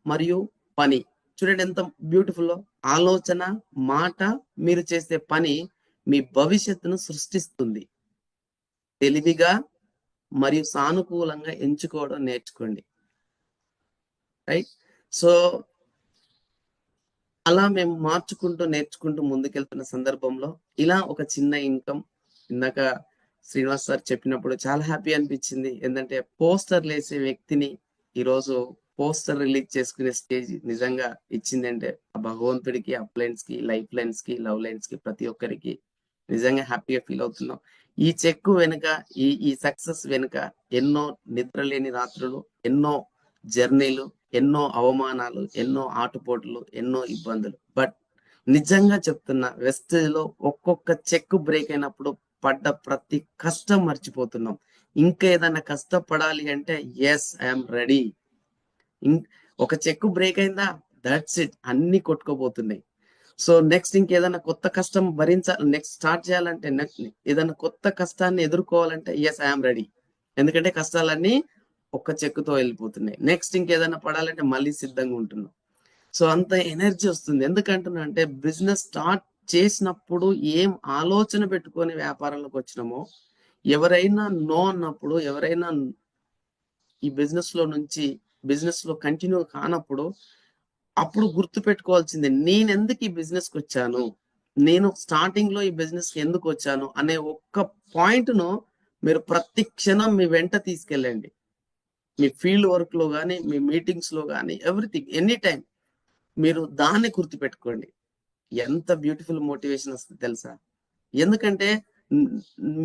మరియు పని. చూడండి ఎంత బ్యూటిఫుల్. ఆలోచన, మాట, మీరు చేసే పని మీ భవిష్యత్తును సృష్టిస్తుంది. తెలివిగా మరియు సానుకూలంగా ఎంచుకోవడం నేర్చుకోండి. రైట్. సో అలా మేము మార్చుకుంటూ నేర్చుకుంటూ ముందుకెళ్తున్న సందర్భంలో ఇలా ఒక చిన్న ఇన్కమ్, ఇందాక శ్రీనివాస్ సార్ చెప్పినప్పుడు చాలా హ్యాపీ అనిపించింది. ఏంటంటే పోస్టర్లు వేసే వ్యక్తిని ఈరోజు పోస్టర్ రిలీజ్ చేసుకునే స్టేజ్ నిజంగా ఇచ్చింది అంటే ఆ భగవంతుడికి, అప్లైన్స్ కి, లైఫ్ లైన్స్ కి, లవ్ లైన్స్ కి, ప్రతి ఒక్కరికి నిజంగా హ్యాపీగా ఫీల్ అవుతున్నాం. ఈ చెక్కు వెనుక, ఈ సక్సెస్ వెనుక ఎన్నో నిద్రలేని రాత్రులు, ఎన్నో జర్నీలు, ఎన్నో అవమానాలు, ఎన్నో ఆటుపోట్లు, ఎన్నో ఇబ్బందులు. బట్ నిజంగా చెప్తున్నా, వెస్ట్ లో ఒక్కొక్క చెక్ బ్రేక్ అయినప్పుడు పడ్డ ప్రతి కష్టం మర్చిపోతున్నాం. ఇంకా ఏదైనా కష్టపడాలి అంటే ఎస్ ఐఎమ్ రెడీ. ఒక చెక్ బ్రేక్ అయిందా, దట్స్ ఇట్, అన్ని కొట్టుకోబోతున్నాయి. సో నెక్స్ట్ ఇంకేదైనా కొత్త కష్టం భరించాలి, నెక్స్ట్ స్టార్ట్ చేయాలంటే, ఏదైనా కొత్త కష్టాన్ని ఎదుర్కోవాలంటే ఎస్ ఐఎమ్ రెడీ. ఎందుకంటే కష్టాలన్నీ ఒక్క చెక్కుతో వెళ్ళిపోతున్నాయి. నెక్స్ట్ ఇంకేదైనా పడాలంటే మళ్ళీ సిద్ధంగా ఉంటున్నాం. సో అంత ఎనర్జీ వస్తుంది. ఎందుకంటున్నా అంటే బిజినెస్ స్టార్ట్ చేసినప్పుడు ఏం ఆలోచన పెట్టుకొని వ్యాపారంలోకి వచ్చినామో, ఎవరైనా నో అన్నప్పుడు, ఎవరైనా ఈ బిజినెస్ లో కంటిన్యూ కానప్పుడు, అప్పుడు గుర్తు పెట్టుకోవాల్సిందే, నేను ఎందుకు ఈ బిజినెస్ కి వచ్చాను, నేను స్టార్టింగ్ లో ఈ బిజినెస్ కి ఎందుకు వచ్చాను అనే ఒక్క పాయింట్ ను మీరు ప్రతి క్షణం మీ వెంట తీసుకెళ్ళండి. మీ ఫీల్డ్ వర్క్ లో కానీ, మీ మీటింగ్స్ లో కానీ, ఎవ్రీథింగ్, ఎనీ టైం మీరు దాన్ని గుర్తు పెట్టుకోండి. ఎంత బ్యూటిఫుల్ మోటివేషన్ వస్తుంది తెలుసా? ఎందుకంటే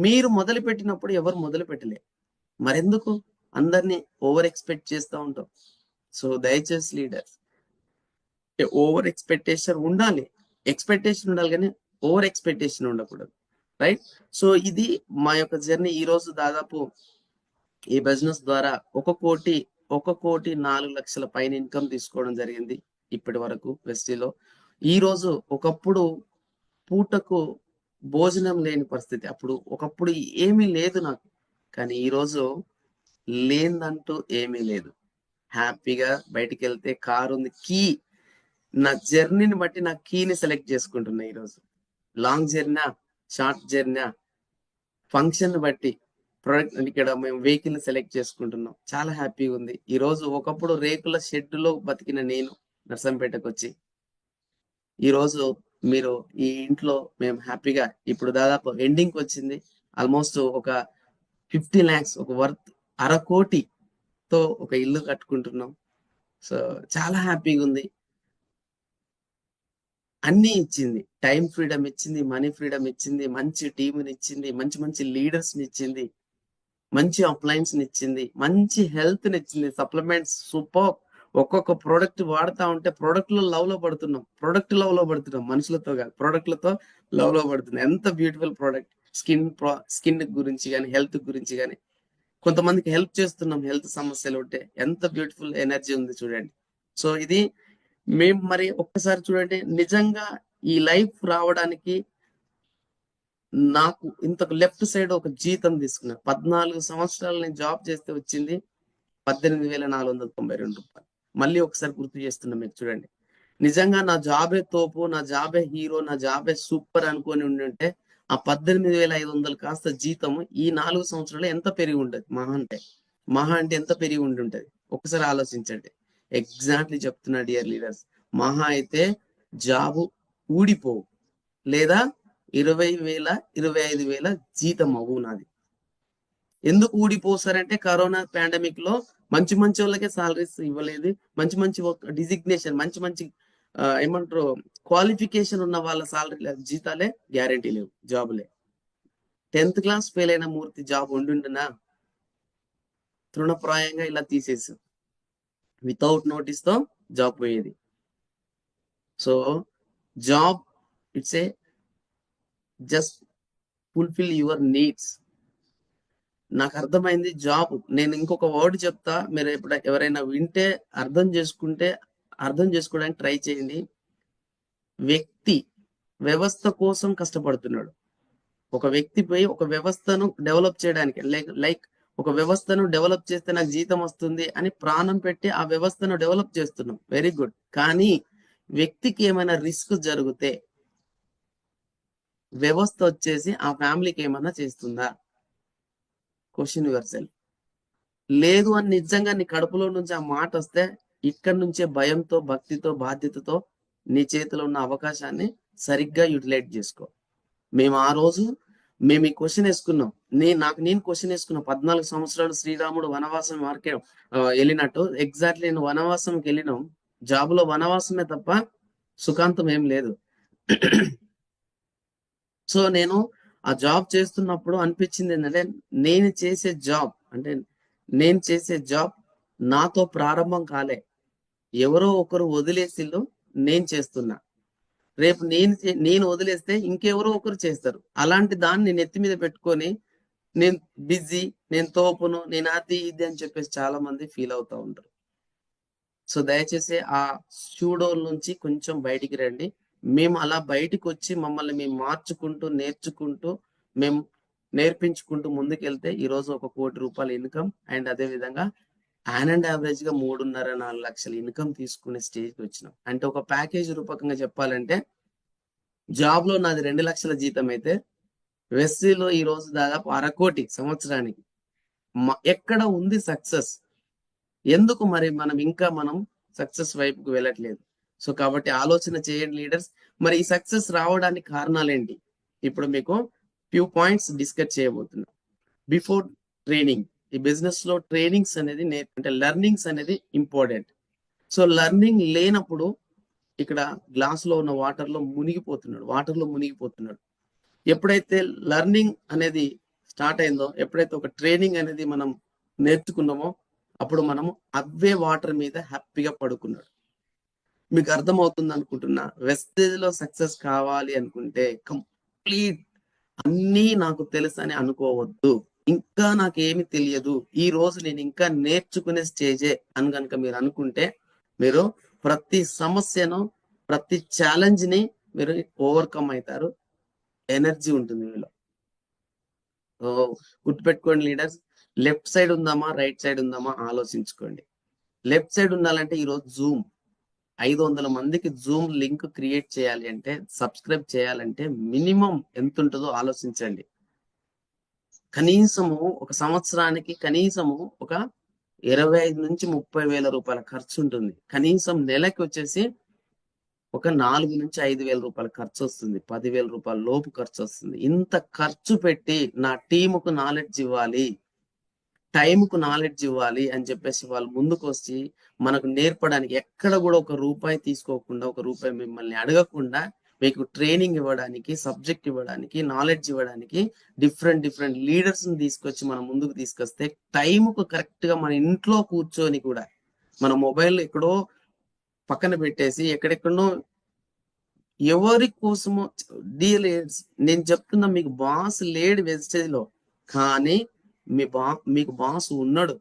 మీరు మొదలు పెట్టినప్పుడు ఎవరు మొదలు పెట్టలే, మరెందుకు అందరినీ ఓవర్ ఎక్స్పెక్ట్ చేస్తూ ఉంటాం. సో దయచేసి లీడర్స్, ఓవర్ ఎక్స్పెక్టేషన్ ఉండాలి, కానీ ఓవర్ ఎక్స్పెక్టేషన్ ఉండకూడదు. రైట్. సో ఇది మా యొక్క జర్నీ. ఈ రోజు దాదాపు ఈ బిజినెస్ ద్వారా 1,04,00,000 పైన ఇన్కమ్ తీసుకోవడం జరిగింది ఇప్పటి వరకు వెస్టీలో. ఈ రోజు ఒకప్పుడు పూటకు భోజనం లేని పరిస్థితి, ఒకప్పుడు ఏమీ లేదు నాకు, కానీ ఈ రోజు లేదంటూ ఏమీ లేదు. హ్యాపీగా బయటికి వెళ్తే కారు ఉంది, కీ, నా జర్నీని బట్టి నా కీని సెలెక్ట్ చేసుకుంటున్నా. ఈరోజు long journey, short journey, function బట్టి ప్రొడక్ట్ ఇక్కడ మేము వెహికల్ సెలెక్ట్ చేసుకుంటున్నాం. చాలా హ్యాపీగా ఉంది. ఈ రోజు ఒకప్పుడు రేకుల షెడ్లో బతికిన నేను నర్సంపేటకు వచ్చి, ఈ రోజు మీరు ఈ ఇంట్లో మేము హ్యాపీగా, ఇప్పుడు దాదాపు ఎండింగ్ వచ్చింది, ఆల్మోస్ట్ ఒక 50 lakhs, ఒక వర్త్ 1/2 కోటితో ఒక ఇల్లు కట్టుకుంటున్నాం. సో చాలా హ్యాపీగా ఉంది. అన్ని ఇచ్చింది, టైం ఫ్రీడమ్ ఇచ్చింది, మనీ ఫ్రీడమ్ ఇచ్చింది, మంచి టీంని ఇచ్చింది, మంచి మంచి లీడర్స్ ని ఇచ్చింది, మంచి అప్లయన్స్ ని ఇచ్చింది, మంచి హెల్త్ ని ఇచ్చింది, సప్లిమెంట్స్ సూపర్. ఒక్కొక్క ప్రోడక్ట్ వాడుతా ఉంటే ప్రోడక్ట్ లో లవ్ లో పడుతున్నాం, మనుషులతో కాదు, ప్రోడక్ట్లతో లవ్ లో పడుతున్నాం. ఎంత బ్యూటిఫుల్ ప్రోడక్ట్. స్కిన్ గురించి కానీ, హెల్త్ గురించి కానీ, కొంతమందికి హెల్ప్ చేస్తున్నాం, హెల్త్ సమస్యలు ఉంటే. ఎంత బ్యూటిఫుల్ ఎనర్జీ ఉంది చూడండి. సో ఇది మేము మరి ఒక్కసారి చూడండి, నిజంగా ఈ లైఫ్ రావడానికి నాకు ఇంతకు లెఫ్ట్ సైడ్ ఒక జీతం తీసుకున్నా. 14 సంవత్సరాలు నేను జాబ్ చేస్తే వచ్చింది 18,492 రూపాయలు. మళ్ళీ ఒకసారి గుర్తు చేస్తున్నా, మీరు చూడండి. నిజంగా నా జాబే తోపు, నా జాబే హీరో, నా జాబే సూపర్ అనుకొని ఉంటే ఆ 18,500 కాస్త జీతం ఈ 4 సంవత్సరాలు ఎంత పెరిగి ఉండదు? మహా అంటే ఎంత పెరిగి ఉండి ఉంటది? ఒకసారి ఆలోచించండి. ఎగ్జాక్ట్లీ చెప్తున్నా డియర్ లీడర్స్, మహా అయితే జాబు ఊడిపోవు, లేదా 20,000 25,000 జీతం అవ్వు నాది. ఎందుకు ఊడిపోసారంటే కరోనా పాండమిక్ లో మంచి వాళ్ళకే సాలరీస్ ఇవ్వలేదు, మంచి డిజిగ్నేషన్, మంచి ఏమంటారు క్వాలిఫికేషన్ ఉన్న వాళ్ళ సాలరీ జీతాలే గ్యారంటీ లేవు, జాబులే. 10th క్లాస్ ఫెయిల్ అయిన మూర్తి జాబ్ ఉండుంటున్నా తృణప్రాయంగా ఇలా తీసేసి వితౌట్ నోటీస్ తో జాబ్ పోయేది. So job it's a just fulfil your needs. నాకు అర్థమైంది జాబ్. నేను ఇంకొక వర్డ్ చెప్తా, మీరు ఎవరైనా వింటే అర్థం చేసుకోవడానికి ట్రై చేయండి. వ్యక్తి వ్యవస్థ కోసం కష్టపడుతున్నాడు. ఒక వ్యక్తి పోయి ఒక వ్యవస్థను డెవలప్ చేయడానికి, లైక్ ఒక వ్యవస్థను డెవలప్ చేస్తే నాకు జీతం వస్తుంది అని ప్రాణం పెట్టి ఆ వ్యవస్థను డెవలప్ చేస్తున్నాం, వెరీ గుడ్. కానీ వ్యక్తికి ఏమైనా రిస్క్ జరిగితే వ్యవస్థ వచ్చేసి ఆ ఫ్యామిలీకి ఏమైనా చేస్తుందా? Question your self. లేదు అని నిజంగా నీ కడుపులో నుంచి ఆ మాట వస్తే ఇక్కడి నుంచే భయంతో, భక్తితో, బాధ్యతతో నీ చేతిలో ఉన్న అవకాశాన్ని సరిగ్గా యూటిలైజ్ చేసుకో. మేము ఈ క్వశ్చన్ వేసుకున్నాం. నేను క్వశ్చన్ వేసుకున్నా. 14 సంవత్సరాలు శ్రీరాముడు వనవాసం వెళ్ళినట్టు ఎగ్జాక్ట్లీ నేను వనవాసంకి వెళ్ళినాం. జాబులో వనవాసమే తప్ప సుఖాంతం ఏం లేదు. సో నేను ఆ జాబ్ చేస్తున్నప్పుడు అనిపించింది ఏంటంటే నేను చేసే జాబ్ నాతో ప్రారంభం కాలే, ఎవరో ఒకరు వదిలేసిళ్ళు, నేను చేస్తున్నా. రేపు నేను వదిలేస్తే ఇంకెవరో ఒకరు చేస్తారు. అలాంటి దాన్ని నేను ఎత్తి మీద పెట్టుకొని నేను బిజీ, నేను తోపును, నేను అది ఇది అని చెప్పేసి చాలా మంది ఫీల్ అవుతా ఉంటారు. సో దయచేసి ఆ స్టూడియోల నుంచి కొంచెం బయటికి రండి. మేము అలా బయటికి వచ్చి మమ్మల్ని మేము మార్చుకుంటూ, నేర్చుకుంటూ, మేము నేర్పించుకుంటూ ముందుకెళ్తే ఈరోజు 1 కోటి రూపాయల ఇన్కమ్ అండ్ అదే విధంగా అండ్ యావరేజ్ గా 3.5-4 లక్షల ఇన్కమ్ తీసుకునే స్టేజ్కి వచ్చినాం. అంటే ఒక ప్యాకేజ్ రూపకంగా చెప్పాలంటే జాబ్ లో నాది 2 లక్షల జీతం అయితే వెస్సీలో ఈ రోజు దాదాపు 1/2 కోటి సంవత్సరానికి. ఎక్కడ ఉంది సక్సెస్? ఎందుకు మరి మనం సక్సెస్ వైపుకు వెళ్ళట్లేదు? సో కాబట్టి ఆలోచన చేయండి లీడర్స్. మరి ఈ సక్సెస్ రావడానికి కారణాలు ఏంటి? ఇప్పుడు మీకు ఫ్యూ పాయింట్స్ డిస్కస్ చేయబోతున్నా. బిఫోర్ ట్రైనింగ్, ఈ బిజినెస్ లో ట్రైనింగ్స్ అనేది అంటే లెర్నింగ్స్ అనేది ఇంపార్టెంట్. సో లెర్నింగ్ లేనప్పుడు ఇక్కడ గ్లాస్ లో ఉన్న వాటర్ లో మునిగిపోతున్నాడు. ఎప్పుడైతే లెర్నింగ్ అనేది స్టార్ట్ అయిందో, ఎప్పుడైతే ఒక ట్రైనింగ్ అనేది మనం నేర్చుకున్నామో, అప్పుడు మనము అవే వాటర్ మీద హ్యాపీగా పడుకున్నాడు. మీకు అర్థమవుతుంది అనుకుంటున్నా. వెస్టేజ్ లో సక్సెస్ కావాలి అనుకుంటే కంప్లీట్ అన్నీ నాకు తెలుసు అని అనుకోవద్దు. ఇంకా నాకేమి తెలియదు, ఈ రోజు నేను ఇంకా నేర్చుకునే స్టేజే అని కనుక మీరు అనుకుంటే, మీరు ప్రతి సమస్యను, ప్రతి ఛాలెంజ్ ని మీరు ఓవర్కమ్ అవుతారు. ఎనర్జీ ఉంటుంది మీలో. గుర్తుపెట్టుకోండి లీడర్స్, లెఫ్ట్ సైడ్ ఉందామా రైట్ సైడ్ ఉందామా ఆలోచించుకోండి. లెఫ్ట్ సైడ్ ఉండాలంటే ఈరోజు జూమ్ 500 మందికి జూమ్ లింక్ క్రియేట్ చేయాలి అంటే, సబ్స్క్రైబ్ చేయాలంటే మినిమం ఎంత ఉంటుందో ఆలోచించండి. కనీసము ఒక సంవత్సరానికి కనీసము ఒక 25 నుంచి 30 వేల రూపాయల ఖర్చు ఉంటుంది. కనీసం నెలకి వచ్చేసి ఒక 4 నుంచి 5 వేల రూపాయల ఖర్చు వస్తుంది. 10,000 రూపాయల లోపు ఖర్చు వస్తుంది. ఇంత ఖర్చు పెట్టి నా టీముకు నాలెడ్జ్ ఇవ్వాలి, టైంకు నాలెడ్జ్ ఇవ్వాలి అని చెప్పేసి వాళ్ళు ముందుకు వచ్చి మనకు నేర్పడానికి, ఎక్కడ కూడా 1 రూపాయి తీసుకోకుండా, 1 రూపాయి మిమ్మల్ని అడగకుండా మీకు ట్రైనింగ్ ఇవ్వడానికి, సబ్జెక్ట్ ఇవ్వడానికి, నాలెడ్జ్ ఇవ్వడానికి డిఫరెంట్ లీడర్స్ ని తీసుకొచ్చి మనం ముందుకు తీసుకొస్తే, టైంకు కరెక్ట్ గా మన ఇంట్లో కూర్చొని కూడా మన మొబైల్ ఎక్కడో పక్కన పెట్టేసి ఎక్కడెక్కడో ఎవరి కోసమో నేను చెప్తున్నా, మీకు బాస్ లేడు వెస్టేజ్ లో, కానీ మీకు బాస్ ఉన్నాడు.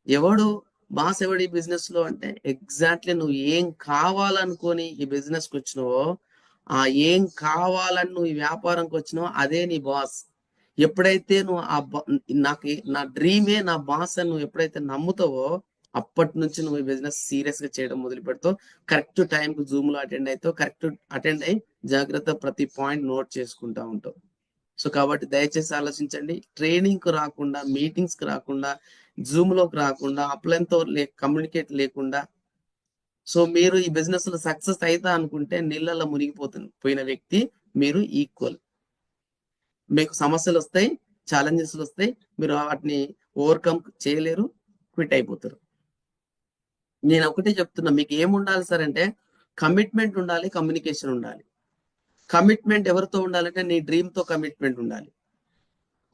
ఎవడు బాస్? ఈ బిజినెస్ లో అంటే ఎగ్జాక్ట్లీ నువ్వు ఏం కావాలనుకొని ఈ బిజినెస్ కి వచ్చినావో ఏం కావాలని నువ్వు ఈ వ్యాపారంకి వచ్చినావో అదే నీ బాస్. ఎప్పుడైతే నువ్వు నా డ్రీమే నా బాస్ అని నువ్వు ఎప్పుడైతే నమ్ముతావో అప్పటి నుంచి నువ్వు ఈ బిజినెస్ సీరియస్ గా చేయడం మొదలు పెడతావు. కరెక్ట్ టైంకి జూమ్ లో అటెండ్ అవుతావు. కరెక్ట్ అటెండ్ అయ్యి జాగ్రత్త ప్రతి పాయింట్ నోట్ చేసుకుంటా ఉంటావు. సో కాబట్టి దయచేసి ఆలోచించండి. ట్రైనింగ్ కు రాకుండా, మీటింగ్స్ కి రాకుండా, జూమ్ లోకి రాకుండా, అప్లైన్ తో కమ్యూనికేట్ లేకుండా, సో మీరు ఈ బిజినెస్ లో సక్సెస్ అవుతా అనుకుంటే నీళ్ళలో పోయిన వ్యక్తి మీరు ఈక్వల్. మీకు సమస్యలు వస్తాయి, ఛాలెంజెస్ వస్తాయి, మీరు వాటిని ఓవర్కమ్ చేయలేరు, క్విట్ అయిపోతారు. నేను ఒకటే చెప్తున్నా, మీకు ఏముండాలి సార్ అంటే కమిట్మెంట్ ఉండాలి, కమ్యూనికేషన్ ఉండాలి. కమిట్మెంట్ ఎవరితో ఉండాలంటే నీ డ్రీమ్ తో కమిట్మెంట్ ఉండాలి.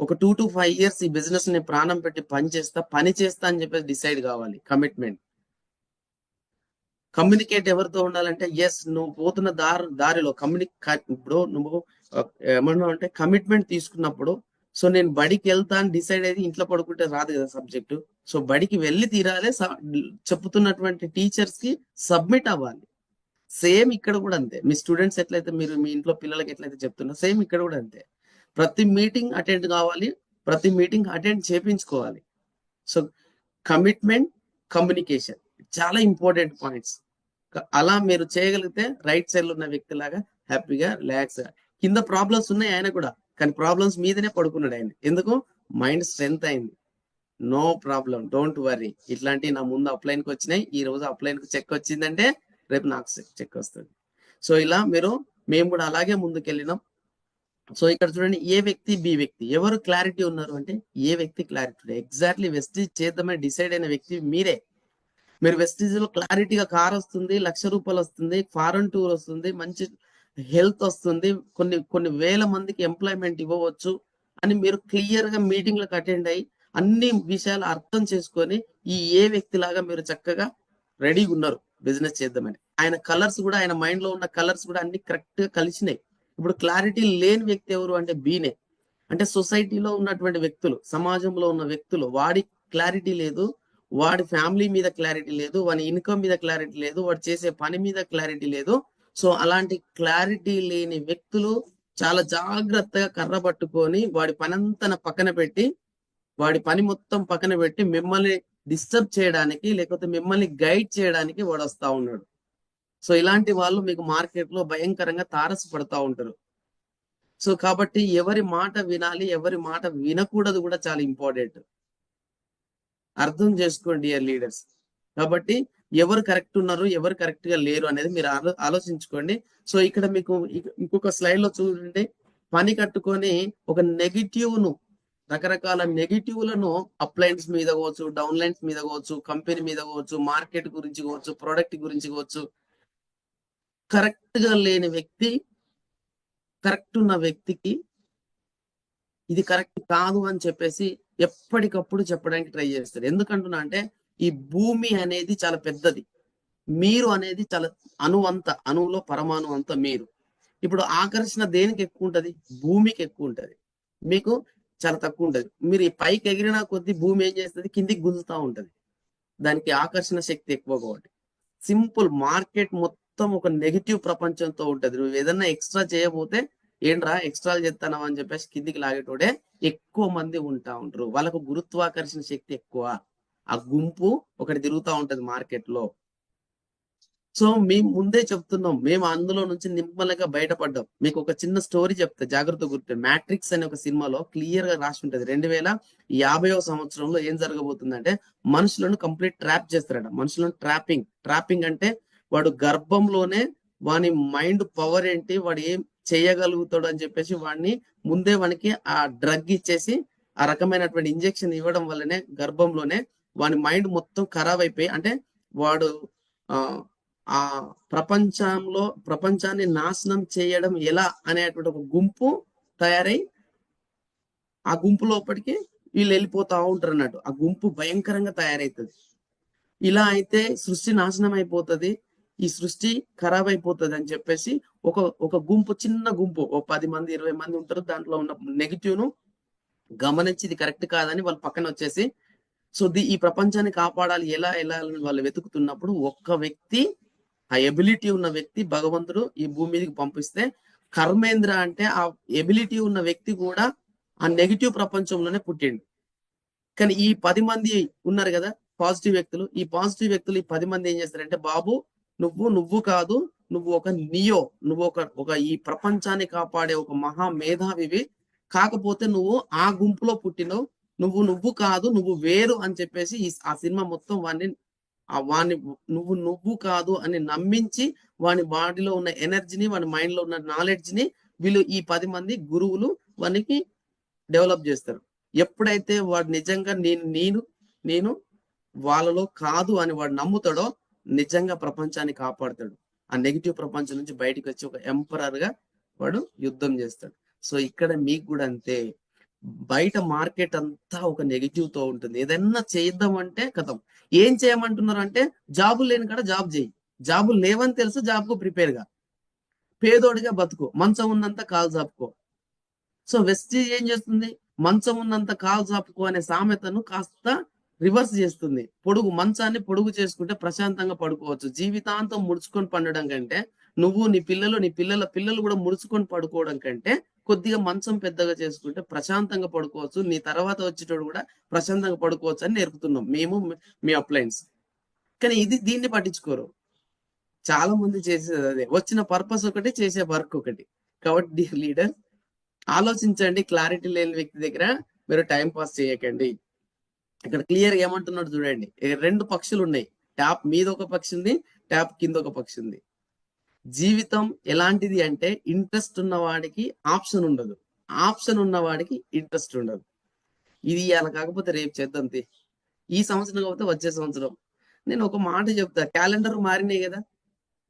ఒక 2 to 5 years ఈ బిజినెస్ ని ప్రాణం పెట్టి పని చేస్తా అని చెప్పేసి డిసైడ్ కావాలి. కమిట్మెంట్. కమ్యూనికేట్ ఎవరితో ఉండాలంటే ఎస్ నువ్వు పోతున్న దారిలో ఇప్పుడు నువ్వు ఏమన్నావు అంటే కమిట్మెంట్ తీసుకున్నప్పుడు, సో నేను బడికి వెళ్తా అని డిసైడ్ అయ్యి ఇంట్లో పడుకుంటే రాదు కదా సబ్జెక్టు. సో బడికి వెళ్ళి తీరాలి, చెప్తున్నటువంటి టీచర్స్ కి సబ్మిట్ అవ్వాలి. సేమ్ ఇక్కడ కూడా అంతే. మీ స్టూడెంట్స్ ఎట్లయితే మీరు మీ ఇంట్లో పిల్లలకి ఎట్లయితే చెప్తున్నారు, సేమ్ ఇక్కడ కూడా అంతే. ప్రతి మీటింగ్ అటెండ్ కావాలి, ప్రతి మీటింగ్ అటెండ్ చేపించుకోవాలి. సో కమిట్మెంట్, కమ్యూనికేషన్ చాలా ఇంపార్టెంట్ పాయింట్స్. అలా మీరు చేయగలిగితే రైట్ సైడ్ లో ఉన్న వ్యక్తి లాగా హ్యాపీగా రిలాక్స్. కింద ప్రాబ్లమ్స్ ఉన్నాయి ఆయన కూడా, కానీ ప్రాబ్లమ్స్ మీదనే పడుకున్నాడు ఆయన. ఎందుకు? మైండ్ స్ట్రెంత్ అయింది. No problem, don't worry. ఇట్లాంటివి నా ముందు అప్లైన్ కి వచ్చినాయి. ఈ రోజు అప్లైన్ కు చెక్ వచ్చిందంటే రేపు నాకు చెక్ వస్తుంది. సో ఇలా మేము కూడా అలాగే ముందుకెళ్ళినాం. సో ఇక్కడ చూడండి, ఏ వ్యక్తి, బి వ్యక్తి ఎవరు క్లారిటీ ఉన్నారు అంటే ఏ వ్యక్తి క్లారిటీ ఎగ్జాక్ట్లీ వెస్టీజ్ చేద్దామని డిసైడ్ అయిన వ్యక్తి మీరే. మీరు వెస్టీజ్ లో క్లారిటీగా కార్ వస్తుంది, ₹1,00,000 వస్తుంది, ఫారెన్ టూర్ వస్తుంది, మంచి హెల్త్ వస్తుంది, కొన్ని వేల మందికి ఎంప్లాయ్మెంట్ ఇవ్వవచ్చు అని మీరు క్లియర్ గా మీటింగ్లకు అటెండ్ అయ్యి అన్ని విషయాలు అర్థం చేసుకొని ఏ వ్యక్తి లాగా మీరు చక్కగా రెడీగా ఉన్నారు బిజినెస్ చేద్దామని. ఆయన కలర్స్ కూడా, ఆయన మైండ్ లో ఉన్న కలర్స్ కూడా అన్ని కరెక్ట్ గా కలిసినాయి. ఇప్పుడు క్లారిటీ లేని వ్యక్తి ఎవరు అంటే బీనే. అంటే సొసైటీలో ఉన్నటువంటి వ్యక్తులు, సమాజంలో ఉన్న వ్యక్తులు, వాడి క్లారిటీ లేదు, వాడి ఫ్యామిలీ మీద క్లారిటీ లేదు, వాడి ఇన్కమ్ మీద క్లారిటీ లేదు, వాడు చేసే పని మీద క్లారిటీ లేదు. సో అలాంటి క్లారిటీ లేని వ్యక్తులు చాలా జాగ్రత్తగా కర్ర పట్టుకొని వాడి పని మొత్తం పక్కన పెట్టి మిమ్మల్ని డిస్టర్బ్ చేయడానికి, లేకపోతే మిమ్మల్ని గైడ్ చేయడానికి వాడు వస్తా ఉన్నాడు. సో ఇలాంటి వాళ్ళు మీకు మార్కెట్ లో భయంకరంగా తారసపడతా ఉంటారు. సో కాబట్టి ఎవరి మాట వినాలి, ఎవరి మాట వినకూడదు కూడా చాలా ఇంపార్టెంట్. అర్థం చేసుకోండి డియర్ లీడర్స్. కాబట్టి ఎవరు కరెక్ట్ ఉన్నారు, ఎవరు కరెక్ట్ గా లేరు అనేది మీరు ఆలోచించుకోండి. సో ఇక్కడ మీకు ఇంకొక స్లైడ్ లో చూడండి, పని కట్టుకొని ఒక రకరకాల నెగిటివ్లను అప్లైన్స్ మీద కావచ్చు, డౌన్లైన్స్ మీద కావచ్చు, కంపెనీ మీద కావచ్చు, మార్కెట్ గురించి కావచ్చు, ప్రోడక్ట్ గురించి కావచ్చు, కరెక్ట్ గా లేని వ్యక్తి కరెక్ట్ ఉన్న వ్యక్తికి ఇది కరెక్ట్ కాదు అని చెప్పేసి ఎప్పటికప్పుడు చెప్పడానికి ట్రై చేస్తారు. ఎందుకంటున్నా అంటే ఈ భూమి అనేది చాలా పెద్దది, మీరు అనేది చాలా అణువులో పరమాణు అంతా మీరు. ఇప్పుడు ఆకర్షణ దేనికి ఎక్కువ ఉంటది? భూమికి ఎక్కువ ఉంటది, మీకు చాలా తక్కువ ఉంటది. మీరు ఈ పైకి ఎగిరిన కొద్దీ భూమి ఏం చేస్తుంది? కిందికి గుంజుతా ఉంటది. దానికి ఆకర్షణ శక్తి ఎక్కువ కాబట్టి. సింపుల్, మార్కెట్ మొత్తం ఒక నెగిటివ్ ప్రపంచంతో ఉంటది. నువ్వు ఏదన్నా ఎక్స్ట్రా చేయబోతే ఏంట్రా ఎక్స్ట్రాలు చేస్తానవా అని చెప్పేసి కిందికి లాగేటోడే ఎక్కువ మంది ఉంటా ఉంటారు. వాళ్ళకు గురుత్వాకర్షణ శక్తి ఎక్కువ. ఆ గుంపు ఒకటి తిరుగుతూ ఉంటది మార్కెట్ లో. సో మేము ముందే చెప్తున్నాం, మేము అందులో నుంచి నిమ్మలంగా బయటపడ్డాం. మీకు ఒక చిన్న స్టోరీ చెప్తా, జాగ్రత్త గుర్తు. మ్యాట్రిక్స్ అనే ఒక సినిమాలో క్లియర్ గా రాసి ఉంటది. 2050వ సంవత్సరంలో ఏం జరగబోతుందంటే మనుషులను కంప్లీట్ ట్రాప్ చేస్తారట. మనుషులను ట్రాపింగ్ అంటే వాడు గర్భంలోనే వాని మైండ్ పవర్ ఏంటి, వాడు ఏం చేయగలుగుతాడు అని చెప్పేసి వానికి ఆ డ్రగ్ ఇచ్చేసి ఆ రకమైనటువంటి ఇంజెక్షన్ ఇవ్వడం వల్లనే గర్భంలోనే వాని మైండ్ మొత్తం ఖరాబ్ అయిపోయి, అంటే వాడు ఆ ప్రపంచాన్ని నాశనం చేయడం ఎలా అనేటువంటి ఒక గుంపు తయారై ఆ గుంపు లోపలికి వీళ్ళు వెళ్ళిపోతా ఉంటారు అన్నట్టు. ఆ గుంపు భయంకరంగా తయారైతుంది. ఇలా అయితే సృష్టి నాశనం అయిపోతుంది, ఈ సృష్టి ఖరాబ్ అయిపోతుంది అని చెప్పేసి ఒక గుంపు, చిన్న గుంపు, 10 మంది 20 మంది ఉంటారు. దాంట్లో ఉన్న నెగిటివ్ ను గమనించి ఇది కరెక్ట్ కాదని వాళ్ళు పక్కన వచ్చేసి, సో ఈ ప్రపంచాన్ని కాపాడాలి ఎలా అని వాళ్ళు వెతుకుతున్నప్పుడు ఒక్క వ్యక్తి ఆ ఎబిలిటీ ఉన్న వ్యక్తి భగవంతుడు ఈ భూమి మీదకి పంపిస్తే, కర్మేంద్ర అంటే ఆ ఎబిలిటీ ఉన్న వ్యక్తి కూడా ఆ నెగిటివ్ ప్రపంచంలోనే పుట్టిండు. కానీ ఈ 10 మంది ఉన్నారు కదా పాజిటివ్ వ్యక్తులు, ఈ పాజిటివ్ వ్యక్తులు ఈ 10 మంది ఏం చేస్తారంటే, బాబు నువ్వు కాదు, నువ్వు ఒక నియో, నువ్వు ఒక ఈ ప్రపంచాన్ని కాపాడే ఒక మహా మేధావివి, కాకపోతే నువ్వు ఆ గుంపులో పుట్టినవు, నువ్వు కాదు, నువ్వు వేరు అని చెప్పేసి ఆ సినిమా మొత్తం వాడిని నువ్వు కాదు అని నమ్మించి వాని బాడీలో ఉన్న ఎనర్జీని, వాని మైండ్ లో ఉన్న నాలెడ్జ్ ని వీళ్ళు ఈ 10 మంది గురువులు వానికి డెవలప్ చేస్తారు. ఎప్పుడైతే వాడు నిజంగా నేను వాళ్ళలో కాదు అని వాడు నమ్ముతాడో నిజంగా ప్రపంచాన్ని కాపాడుతాడు. ఆ నెగిటివ్ ప్రపంచం నుంచి బయటకు వచ్చి ఒక ఎంపరర్ గా వాడు యుద్ధం చేస్తాడు. సో ఇక్కడ మీకు కూడా అంతే, బయట మార్కెట్ అంతా ఒక నెగిటివ్ తో ఉంటుంది. ఏదైనా చేద్దామంటే కథం. ఏం చేయమంటున్నారు అంటే, జాబులు లేని కాడ జాబ్ చేయి, జాబులు లేవని తెలుసు జాబ్ కు ప్రిపేర్ గా, పేదోడిగా బతుకు, మంచం ఉన్నంత కాలు చాపుకో. సో వెస్టీజ్ ఏం చేస్తుంది, మంచం ఉన్నంత కాలు చాపుకో అనే సామెతను కాస్త రివర్స్ చేస్తుంది. మంచాన్ని పొడుగు చేసుకుంటే ప్రశాంతంగా పడుకోవచ్చు. జీవితాంతం ముడుచుకొని పండడం కంటే, నువ్వు నీ పిల్లలు కూడా ముడుచుకొని పడుకోవడం కంటే కొద్దిగా మంచం పెద్దగా చేసుకుంటే ప్రశాంతంగా పడుకోవచ్చు. నీ తర్వాత వచ్చేటోడు కూడా ప్రశాంతంగా పడుకోవచ్చు అని నేర్పుతున్నాం మేము, మీ అప్లయన్స్. కానీ దీన్ని పట్టించుకోరు. చాలా మంది చేసేది అదే, వచ్చిన పర్పస్ ఒకటి, చేసే వర్క్ ఒకటి. కాబట్టి లీడర్ ఆలోచించండి. క్లారిటీ లేని వ్యక్తి దగ్గర మీరు టైం పాస్ చేయకండి. ఇక్కడ క్లియర్ ఏమంటున్నాడు చూడండి, 2 పక్షులు ఉన్నాయి. ట్యాప్ మీద ఒక పక్షి ఉంది, ట్యాప్ కింద ఒక పక్షి ఉంది. జీవితం ఎలాంటిది అంటే, ఇంట్రెస్ట్ ఉన్న వాడికి ఆప్షన్ ఉండదు, ఆప్షన్ ఉన్న వాడికి ఇంట్రెస్ట్ ఉండదు. ఇది అలా కాకపోతే రేపు చేద్దాం, ఈ సంవత్సరం కాకపోతే వచ్చే సంవత్సరం. నేను ఒక మాట చెప్తా, క్యాలెండర్ మారినాయి కదా,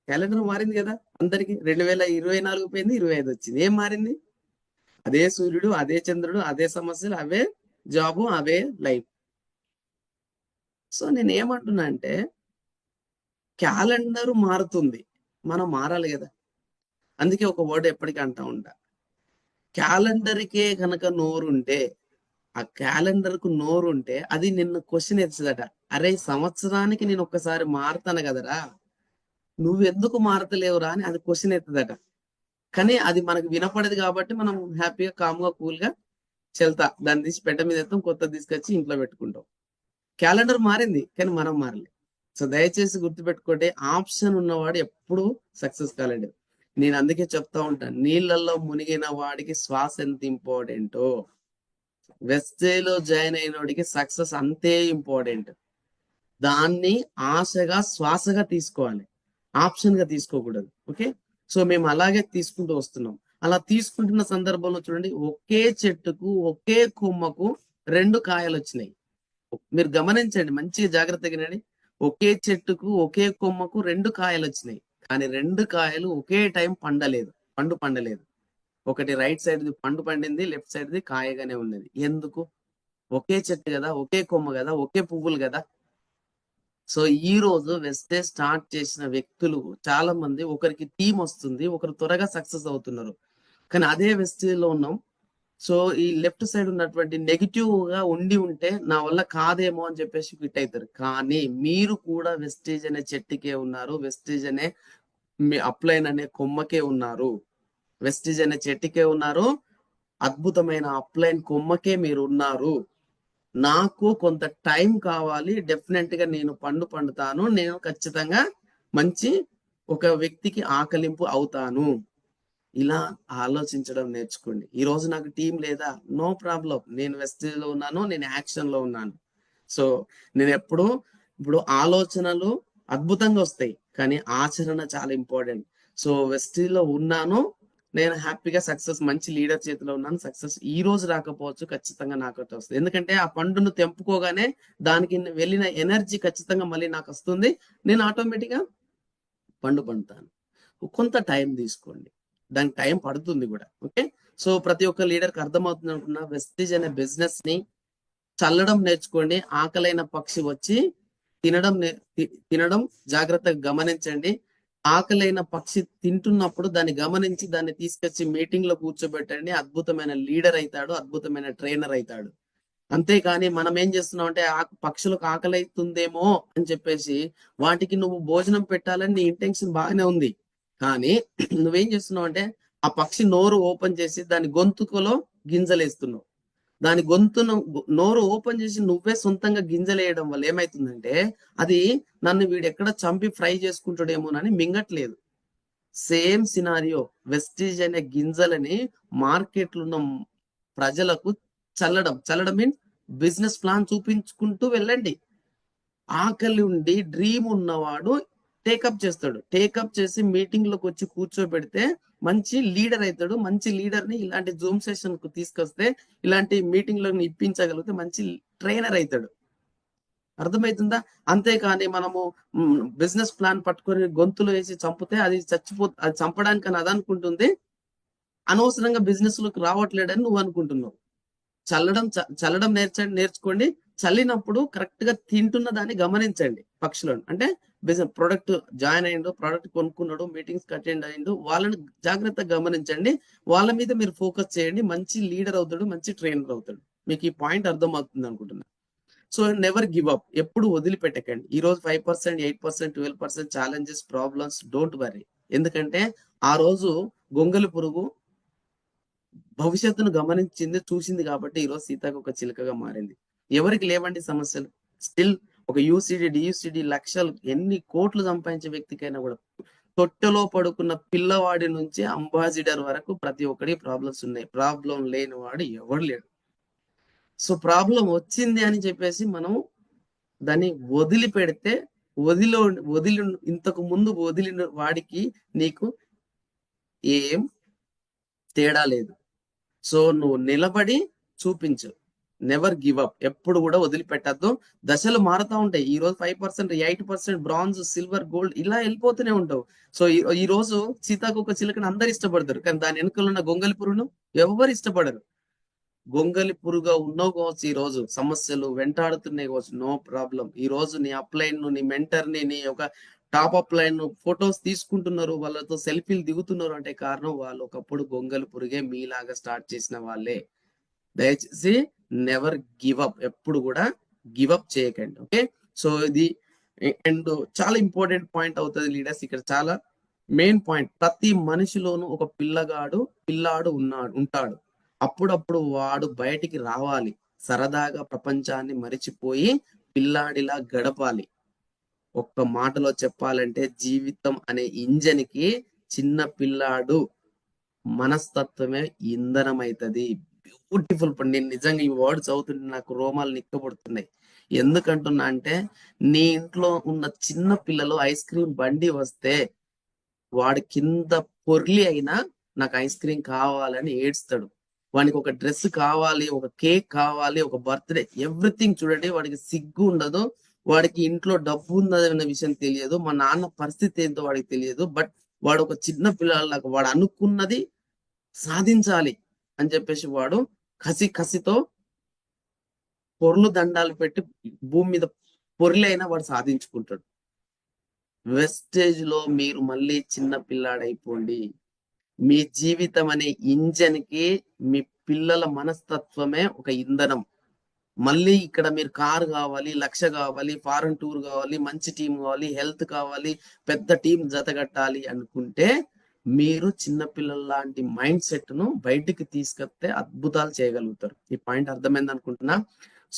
క్యాలెండర్ మారింది కదా అందరికి. 2024 పోయింది, 25 వచ్చింది. ఏం మారింది? అదే సూర్యుడు, అదే చంద్రుడు, అదే సమస్యలు, అవే జాబు, అవే లైఫ్. సో నేను ఏమంటున్నా అంటే, క్యాలెండర్ మారుతుంది, మనం మారాలి కదా. అందుకే ఒక వర్డ్ ఎప్పటికీ అంటా ఉంటా, క్యాలెండర్కే కనుక నోరుంటే, ఆ క్యాలెండర్ కు నోరుంటే అది నిన్ను క్వశ్చన్ ఎత్తుదట, అరే సంవత్సరానికి నేను ఒక్కసారి మారుతాను కదరా, నువ్వెందుకు మారతలేవురా అని అది క్వశ్చన్ ఎత్తుదట. కానీ అది మనకు వినపడదు కాబట్టి మనం హ్యాపీగా, కామ్గా, కూల్గా చెల్తా, దాన్ని తీసి పెట్ట మీద ఎత్తాం, కొత్త తీసుకొచ్చి ఇంట్లో పెట్టుకుంటాం. క్యాలెండర్ మారింది కానీ మనం మారలే. సో దయచేసి గుర్తుపెట్టుకోండి, ఆప్షన్ ఉన్నవాడు ఎప్పుడు సక్సెస్ కాలేడు. నేను అందుకే చెప్తా ఉంటాను, నీళ్ళల్లో మునిగిన వాడికి శ్వాస ఎంత ఇంపార్టెంటో, వెస్టేలో జాయిన్ అయినోడికి సక్సెస్ అంతే ఇంపార్టెంట్. దాన్ని ఆశగా, శ్వాసగా తీసుకోవాలి, ఆప్షన్ గా తీసుకోకూడదు. ఓకే, సో మేము అలాగే తీసుకుంటూ వస్తున్నాం. అలా తీసుకుంటున్న సందర్భంలో చూడండి, ఒకే చెట్టుకు, ఒకే కొమ్మకు 2 కాయలు వచ్చినాయి. మీరు గమనించండి, మంచిగా జాగ్రత్తగా వినండి. ఒకే చెట్టుకు, ఒకే కొమ్మకు 2 కాయలు వచ్చినాయి. కానీ 2 కాయలు ఒకే టైం పండు పండలేదు. ఒకటి రైట్ సైడ్ ది పండు పండింది, లెఫ్ట్ సైడ్ ది కాయగానే ఉన్నది. ఎందుకు? ఒకే చెట్టు కదా, ఒకే కొమ్మ కదా, ఒకే పువ్వులు కదా. సో ఈ రోజు వెస్టే స్టార్ట్ చేసిన వ్యక్తులు చాలా మంది, ఒకరికి టీం వస్తుంది, ఒకరు త్వరగా సక్సెస్ అవుతున్నారు. కానీ అదే వెస్టేలో ఉన్నాం. సో ఈ లెఫ్ట్ సైడ్ ఉన్నటువంటి నెగిటివ్ గా ఉంటే నా వల్ల కాదేమో అని చెప్పేసి క్విట్ అవుతారు. కానీ మీరు కూడా వెస్టేజ్ అనే చెట్టుకే ఉన్నారు, వెస్టేజ్ అనే మీ అప్లైన్ అనే కొమ్మకే ఉన్నారు, వెస్టేజ్ అనే చెట్టుకే ఉన్నారు, అద్భుతమైన అప్లైన్ కొమ్మకే మీరు ఉన్నారు. నాకు కొంత టైం కావాలి, డెఫినెట్ గా నేను పండుతాను, నేను ఖచ్చితంగా మంచి ఒక వ్యక్తికి ఆకలింపు అవుతాను. ఇలా ఆలోచించడం నేర్చుకోండి. ఈ రోజు నాకు టీం లేదా, నో ప్రాబ్లం, నేను వెస్టేజ్ లో ఉన్నాను, నేను యాక్షన్ లో ఉన్నాను. సో నేను ఇప్పుడు ఆలోచనలు అద్భుతంగా వస్తాయి, కానీ ఆచరణ చాలా ఇంపార్టెంట్. సో వెస్టేజ్ లో ఉన్నాను, నేను హ్యాపీగా సక్సెస్, మంచి లీడర్ చేతిలో ఉన్నాను. సక్సెస్ ఈ రోజు రాకపోవచ్చు, ఖచ్చితంగా నాకు వస్తుంది. ఎందుకంటే ఆ పండును తెంపుకోగానే దానికి వెళ్ళిన ఎనర్జీ ఖచ్చితంగా మళ్ళీ నాకు వస్తుంది, నేను ఆటోమేటిక్ గా పండుతాను. కొంత టైం తీసుకోండి, దానికి టైం పడుతుంది కూడా. ఓకే, సో ప్రతి ఒక్క లీడర్ కి అర్థమవుతుంది అనుకున్నా, వెస్టేజ్ అనే బిజినెస్ ని చల్లడం నేర్చుకోండి. ఆకలైన పక్షి వచ్చి తినడం జాగ్రత్తగా గమనించండి. ఆకలైన పక్షి తింటున్నప్పుడు దాన్ని గమనించి దాన్ని తీసుకొచ్చి మీటింగ్ లో కూర్చోబెట్టండి. అద్భుతమైన లీడర్ అవుతాడు, అద్భుతమైన ట్రైనర్ అవుతాడు. అంతేకాని మనం ఏం చేస్తున్నాం అంటే పక్షులకు ఆకలి అవుతుందేమో అని చెప్పేసి వాటికి నువ్వు భోజనం పెట్టాలని నీ ఇంటెన్షన్ బాగానే ఉంది, కానీ నువ్వేం చేస్తున్నావు అంటే ఆ పక్షి నోరు ఓపెన్ చేసి దాని గొంతుకలో గింజలేస్తున్నావు. దాని నోరు ఓపెన్ చేసి నువ్వే సొంతంగా గింజలేయడం వల్ల ఏమైతుందంటే అది నన్ను వీడెక్కడ చంపి ఫ్రై చేసుకుంటాడేమోనని మింగట్లేదు. సేమ్ సినారియో వెస్టీజ్ అనే గింజలని మార్కెట్లో ఉన్న ప్రజలకు చల్లడం మీన్స్ బిజినెస్ ప్లాన్ చూపించుకుంటూ వెళ్ళండి. ఆకలి ఉండి డ్రీమ్ ఉన్నవాడు టేకప్ చేస్తాడు. టేకప్ చేసి మీటింగ్ లోకి వచ్చి కూర్చోబెడితే మంచి లీడర్ అవుతాడు. మంచి లీడర్ ని ఇలాంటి జూమ్ సెషన్ కు తీసుకొస్తే, ఇలాంటి మీటింగ్ లో ఇప్పించగలిగితే మంచి ట్రైనర్ అవుతాడు. అర్థమవుతుందా? అంతేకాని మనము బిజినెస్ ప్లాన్ పట్టుకొని గొంతులో వేసి చంపితే అది అది చంపడానికి అని అది అనుకుంటుంది, అనవసరంగా బిజినెస్ లోకి రావట్లేడని నువ్వు అనుకుంటున్నావు. చల్లడం నేర్చుకోండి. చల్లినప్పుడు కరెక్ట్ గా తింటున్న దాన్ని గమనించండి. పక్షులను అంటే బిజినెస్ ప్రొడక్ట్ జాయిన్ అయ్యిండు, ప్రొడక్ట్ కొనుక్కున్నాడు, మీటింగ్స్ అటెండ్ అయ్యిండు, వాళ్ళని జాగ్రత్తగా గమనించండి. వాళ్ళ మీద మీరు ఫోకస్ చేయండి. మంచి లీడర్ అవుతాడు, మంచి ట్రైనర్ అవుతాడు. మీకు ఈ పాయింట్ అర్థం అవుతుంది అనుకుంటున్నా. సో నెవర్ గివ్ అప్, ఎప్పుడు వదిలిపెట్టకండి. ఈ రోజు 5%, 8%, 12% ఛాలెంజెస్, ప్రాబ్లమ్స్, డోంట్ వరీ. ఎందుకంటే ఆ రోజు గొంగలి పురుగు భవిష్యత్తును గమనించింది, చూసింది కాబట్టి ఈ రోజు సీతాకొక చిలుకగా మారింది. ఎవరికి లేవండి సమస్యలు? స్టిల్ ఒక యూసిడి, డియూసిడి లక్షలు, ఎన్ని కోట్లు సంపాదించే వ్యక్తికైనా కూడా తొట్టెలో పడుకున్న పిల్లవాడి నుంచి అంబాసిడర్ వరకు ప్రతి ఒక్కడి ప్రాబ్లమ్స్ ఉన్నాయి. ప్రాబ్లం లేని వాడు ఎవడు లేడు. సో ప్రాబ్లం వచ్చింది అని చెప్పేసి మనం దాన్ని వదిలిపెడితే వదిలి ఇంతకు ముందు వదిలిన వాడికి నీకు ఏం తేడా లేదు. సో నువ్వు నిలబడి చూపించు. నెవర్ గివ్ అప్, ఎప్పుడు కూడా వదిలిపెట్టద్దు. దశలు మారుతా ఉంటాయి. ఈ రోజు 5%, 8%, బ్రాంజ్, సిల్వర్, గోల్డ్ ఇలా వెళ్ళిపోతూనే ఉంటావు. సో ఈ రోజు సీతాకొక చిలుకని అందరు ఇష్టపడతారు, కానీ దాని వెనుకలు ఉన్న గొంగలి పురుగును ఎవరు ఇష్టపడరు. గొంగలి పురుగా ఉన్నావు కావచ్చు, ఈ రోజు సమస్యలు వెంటాడుతున్నాయి కావచ్చు, నో ప్రాబ్లం. ఈ రోజు నీ అప్లైన్ నీ మెంటర్ నీ ఒక టాప్ అప్ లైన్ ఫొటోస్ తీసుకుంటున్నారు, వాళ్ళతో సెల్ఫీలు దిగుతున్నారు అంటే కారణం వాళ్ళు ఒకప్పుడు గొంగలి పురుగే మీలాగా స్టార్ట్ చేసిన వాళ్ళే. దయచేసి నెవర్ గివ్ అప్, ఎప్పుడు కూడా గివ్ అప్ చేయకండి. ఓకే, సో ఇది అండ్ చాలా ఇంపార్టెంట్ పాయింట్ అవుతుంది లీడర్స్. ఇక్కడ చాలా మెయిన్ పాయింట్, ప్రతి మనిషిలోనూ ఒక పిల్లాడు ఉంటాడు. అప్పుడప్పుడు వాడు బయటికి రావాలి, సరదాగా ప్రపంచాన్ని మరిచిపోయి పిల్లాడిలా గడపాలి. ఒక్క మాటలో చెప్పాలంటే జీవితం అనే ఇంజన్ కి చిన్న పిల్లాడు మనస్తత్వమే ఇంధనం అవుతుంది. బ్యూటిఫుల్. నేను నిజంగా ఈ వర్డ్ చదువుతుంటే నాకు రోమాలు నిక్కబడుతున్నాయి. ఎందుకంటున్నా అంటే నీ ఇంట్లో ఉన్న చిన్న పిల్లలు ఐస్ క్రీమ్ బండి వస్తే వాడి కింద పొర్లి అయినా నాకు ఐస్ క్రీమ్ కావాలని ఏడ్స్తాడు. వానికి ఒక డ్రెస్ కావాలి, ఒక కేక్ కావాలి, ఒక బర్త్డే, ఎవ్రీథింగ్. చూడండి, వాడికి సిగ్గు ఉండదు, వాడికి ఇంట్లో డబ్బు ఉందన్న విషయం తెలియదు, మా నాన్న పరిస్థితి ఏంటో వాడికి తెలియదు. బట్ వాడు ఒక చిన్న పిల్లలకు వాడు అనుకున్నది సాధించాలి అని చెప్పేసి వాడు కసితో పొర్లు దండాలు పెట్టి భూమి మీద పొర్లి అయినా వాడు సాధించుకుంటాడు. వెస్టేజ్ లో మీరు మళ్ళీ చిన్న పిల్లాడైపోండి. మీ జీవితం అనే ఇంజన్ కి మీ పిల్లల మనస్తత్వమే ఒక ఇంధనం. మళ్ళీ ఇక్కడ మీరు కారు కావాలి, 1,00,000 కావాలి, ఫారెన్ టూర్ కావాలి, మంచి టీం కావాలి, హెల్త్ కావాలి, పెద్ద టీం జతగట్టాలి అనుకుంటే మీరు చిన్నపిల్లల లాంటి మైండ్ సెట్ ను బయటికి తీసుకొస్తే అద్భుతాలు చేయగలుగుతారు. ఈ పాయింట్ అర్థమైంది అనుకుంటున్నా.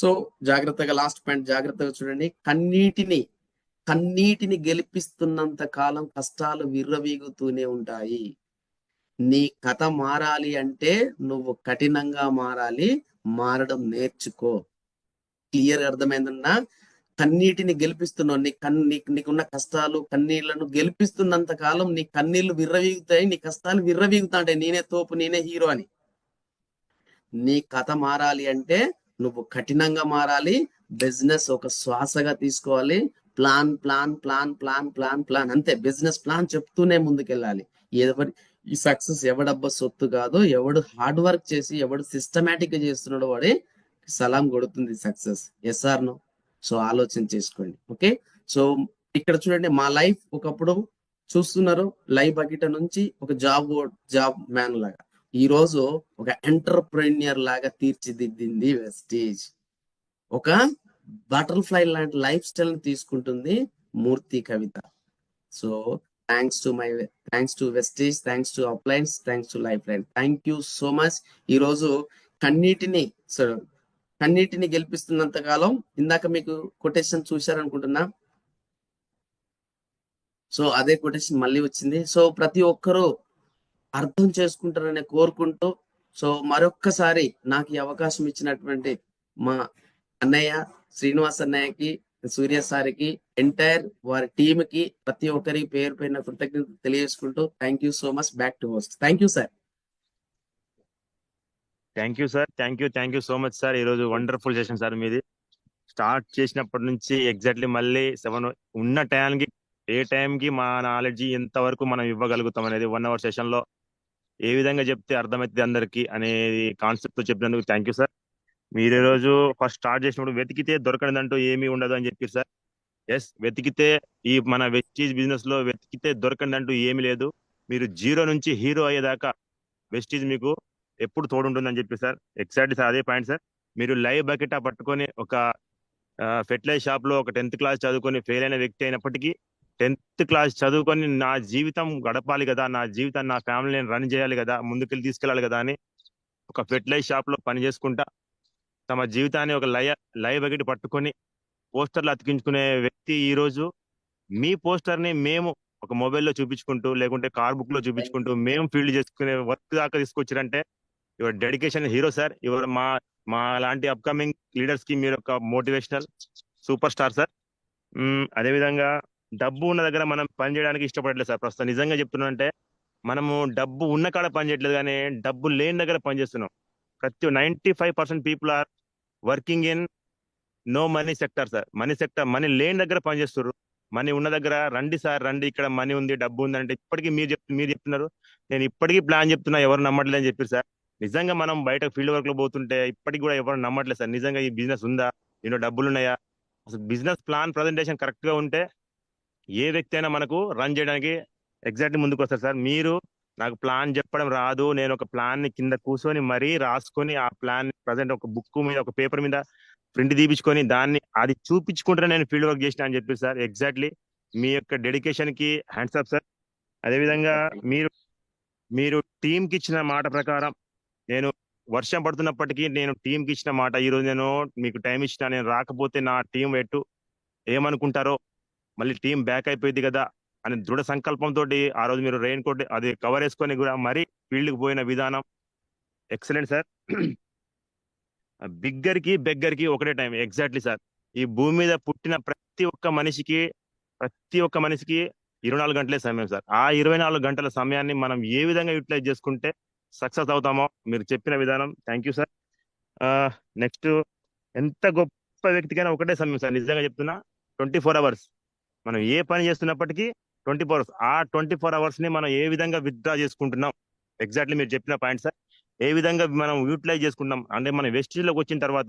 సో జాగ్రత్తగా లాస్ట్ పాయింట్ జాగ్రత్తగా చూడండి. కన్నీటిని గెలిపిస్తున్నంత కాలం కష్టాలు విర్రవీగుతూనే ఉంటాయి. నీ కథ మారాలి అంటే నువ్వు కఠినంగా మారాలి, మారడం నేర్చుకో. క్లియర్ అర్థమైందన్నా? కన్నీటిని గెలిపిస్తున్నావు. నీకున్న కష్టాలు కన్నీళ్లను గెలిపిస్తున్నంత కాలం నీ కన్నీళ్లు విర్రవీగుతాయి, నీ కష్టాలు విర్రవీగుతా అంటే నేనే తోపు, నేనే హీరో అని. నీ కథ మారాలి అంటే నువ్వు కఠినంగా మారాలి. బిజినెస్ ఒక శ్వాసగా తీసుకోవాలి. Plan plan plan plan plan plan అంతే. బిజినెస్ ప్లాన్ చెప్తూనే ముందుకెళ్ళాలి. ఈ సక్సెస్ ఎవడబ్బా సొత్తు కాదు. ఎవడు హార్డ్ వర్క్ చేసి ఎవడు సిస్టమేటిక్ గా చేస్తున్నాడో వాడే సలాం కొడుతుంది success. Yes or no? So ఆలోచన చేసుకోండి. ఓకే, సో ఇక్కడ చూడండి, మా లైఫ్ ఒకప్పుడు చూస్తున్నారు లైవ్ బకెట్ నుంచి ఒక జాబ్ మ్యాన్ లాగా, ఈ రోజు ఒక ఎంటర్ప్రెన్యూర్ లాగా తీర్చిదిద్దింది వెస్టేజ్. ఒక బటర్ఫ్లై లాంటి లైఫ్ స్టైల్ ని తీసుకుంటుంది Murthy Kavitha. So thanks to Vestige, thanks to uplines, thanks to life line. Thank you so much. ఈరోజు కన్నీటిని గెలిపిస్తున్నంత కాలం, ఇందాక మీకు కొటేషన్ చూశారనుకుంటున్నా. సో అదే కొటేషన్ మళ్ళీ వచ్చింది. సో ప్రతి ఒక్కరూ అర్థం చేసుకుంటారని కోరుకుంటూ, సో మరొక్కసారి నాకు ఈ అవకాశం ఇచ్చినటువంటి మా అన్నయ్య శ్రీనివాస్ అన్నయ్యకి, సూర్య సార్కి, ఎంటైర్ వారి టీమ్ కి, ప్రతి ఒక్కరికి పేరు పైన కృతజ్ఞత తెలియజేసుకుంటూ thank you so much. Back to host. Thank you sir. Thank you sir. Thank you so much sir. ఈ రోజు వండర్ఫుల్ సెషన్ సార్ మీది. స్టార్ట్ చేసినప్పటి నుంచి ఎగ్జాక్ట్లీ మళ్ళీ 7 ఉన్న టైంకి, ఏ టైంకి మా నాలెడ్జ్ ఎంతవరకు మనం ఇవ్వగలుగుతాం అనేది 1 hour సెషన్ లో ఏ విధంగా చెప్తే అర్థమవుతుంది అందరికి అనేది కాన్సెప్ట్ తో చెప్పినందుకు థ్యాంక్ యూ సార్. మీరు ఈ రోజు ఫస్ట్ స్టార్ట్ చేసినప్పుడు వెతికితే దొరకనిదంటూ ఏమీ ఉండదు అని చెప్పారు సార్. ఎస్, వెతికితే ఈ మన వెస్టీజ్ బిజినెస్ లో వెతికితే దొరకనిదంటూ ఏమీ లేదు. మీరు 0 నుంచి హీరో అయ్యేదాకా వెస్టీజ్ మీకు ఎప్పుడు తోడుంటుందని చెప్పి సార్. ఎగ్జాక్ట్లీ సార్, అదే పాయింట్ సార్. మీరు లైవ్ బకెట్ పట్టుకొని ఒక ఫెర్టిలైజ్ షాప్ లో ఒక 10th క్లాస్ చదువుకొని ఫెయిల్ అయిన వ్యక్తి అయినప్పటికీ 10th క్లాస్ చదువుకొని నా జీవితం గడపాలి కదా, నా జీవితాన్ని, నా ఫ్యామిలీని రన్ చేయాలి కదా, ముందుకెళ్ళి తీసుకెళ్ళాలి కదా అని ఒక ఫెర్టిలైజ్ షాప్ లో పని చేసుకుంటా తమ జీవితాన్ని ఒక లైవ్ బకెట్ పట్టుకొని పోస్టర్లు అతికించుకునే వ్యక్తి ఈ రోజు మీ పోస్టర్ ని మేము ఒక మొబైల్లో చూపించుకుంటూ, లేకుంటే కార్ బుక్ లో చూపించుకుంటూ మేము ఫీల్డ్ చేసుకునే వర్క్ దాకా తీసుకొచ్చారంటే your dedication hero sir. Your మా లాంటి అప్కమింగ్ లీడర్స్ కి మీరు ఒక మోటివేషనల్ సూపర్ స్టార్ సార్. అదేవిధంగా డబ్బు ఉన్న దగ్గర మనం పని చేయడానికి ఇష్టపడలేదు సార్. ప్రస్తుతం నిజంగా చెప్తున్నా, మనము డబ్బు ఉన్న కాడ పని చేయట్లేదు, కానీ డబ్బు లేని దగ్గర పని చేస్తున్నాం. ప్రతి 95% people are working in no money sector sir. Money లేని దగ్గర పని చేస్తున్నారు. మనీ ఉన్న దగ్గర రండి సార్, రండి, ఇక్కడ మనీ ఉంది, డబ్బు ఉంది అంటే ఇప్పటికీ మీరు చెప్తున్నారు. నేను ఇప్పటికీ ప్లాన్ చెప్తున్నా, ఎవరు నమ్మట్లేదు అని చెప్పారు సార్. నిజంగా మనం బయట ఫీల్డ్ వర్క్ లో పోతుంటే ఇప్పటికి కూడా ఎవరు నమ్మట్లేదు సార్. నిజంగా ఈ బిజినెస్ ఉందా, దీనిలో డబ్బులు ఉన్నాయా, అసలు బిజినెస్ ప్లాన్ ప్రజెంటేషన్ కరెక్ట్ గా ఉంటే ఏ వ్యక్తి అయినా మనకు రన్ చేయడానికి ఎగ్జాక్ట్లీ ముందుకు వస్తారు సార్. మీరు నాకు ప్లాన్ చెప్పడం రాదు, నేను ఒక ప్లాన్ ని కింద కూర్చొని మరీ రాసుకొని ఆ ప్లాన్ ప్రజెంట్ ఒక బుక్ మీద, ఒక పేపర్ మీద ప్రింట్ తీపించుకొని దాన్ని అది చూపించుకుంటే నేను ఫీల్డ్ వర్క్ చేసిన అని చెప్పి సార్. ఎగ్జాక్ట్లీ మీ యొక్క డెడికేషన్ కి హ్యాండ్స్ అప్ సార్. అదేవిధంగా మీరు టీమ్ కి ఇచ్చిన మాట ప్రకారం, నేను వర్షం పడుతున్నప్పటికీ నేను టీం కి ఇచ్చిన మాట, ఈ రోజు నేను మీకు టైం ఇచ్చిన, నేను రాకపోతే నా టీం ఏమనుకుంటారో, మళ్ళీ టీం బ్యాక్ అయిపోయింది కదా అని దృఢ సంకల్పంతో ఆ రోజు మీరు రెయిన్ కోట్ అది కవర్ వేసుకొని కూడా మరీ ఫీల్డ్ కి పోయిన విధానం ఎక్సలెంట్ సార్. బెగ్గర్ కి ఒకటే టైం. Exactly sir. ఈ భూమి మీద పుట్టిన ప్రతి ఒక్క మనిషికి 24 గంటలే సమయం సార్. ఆ 24 గంటల సమయాన్ని మనం ఏ విధంగా యూటిలైజ్ చేసుకుంటే సక్సెస్ అవుతామో మీరు చెప్పిన విధానం థ్యాంక్ యూ సార్. నెక్స్ట్, ఎంత గొప్ప వ్యక్తికైనా ఒకటే సమయం సార్. నిజంగా చెప్తున్నా, 24 hours మనం ఏ పని చేస్తున్నప్పటికీ 24 hours, ఆ 24 hours ని మనం ఏ విధంగా విత్డ్రా చేసుకుంటున్నాం, ఎగ్జాక్ట్లీ మీరు చెప్పిన పాయింట్ సార్. ఏ విధంగా మనం యూటిలైజ్ చేసుకుంటాం అంటే మన వెస్టీజ్ లోకి వచ్చిన తర్వాత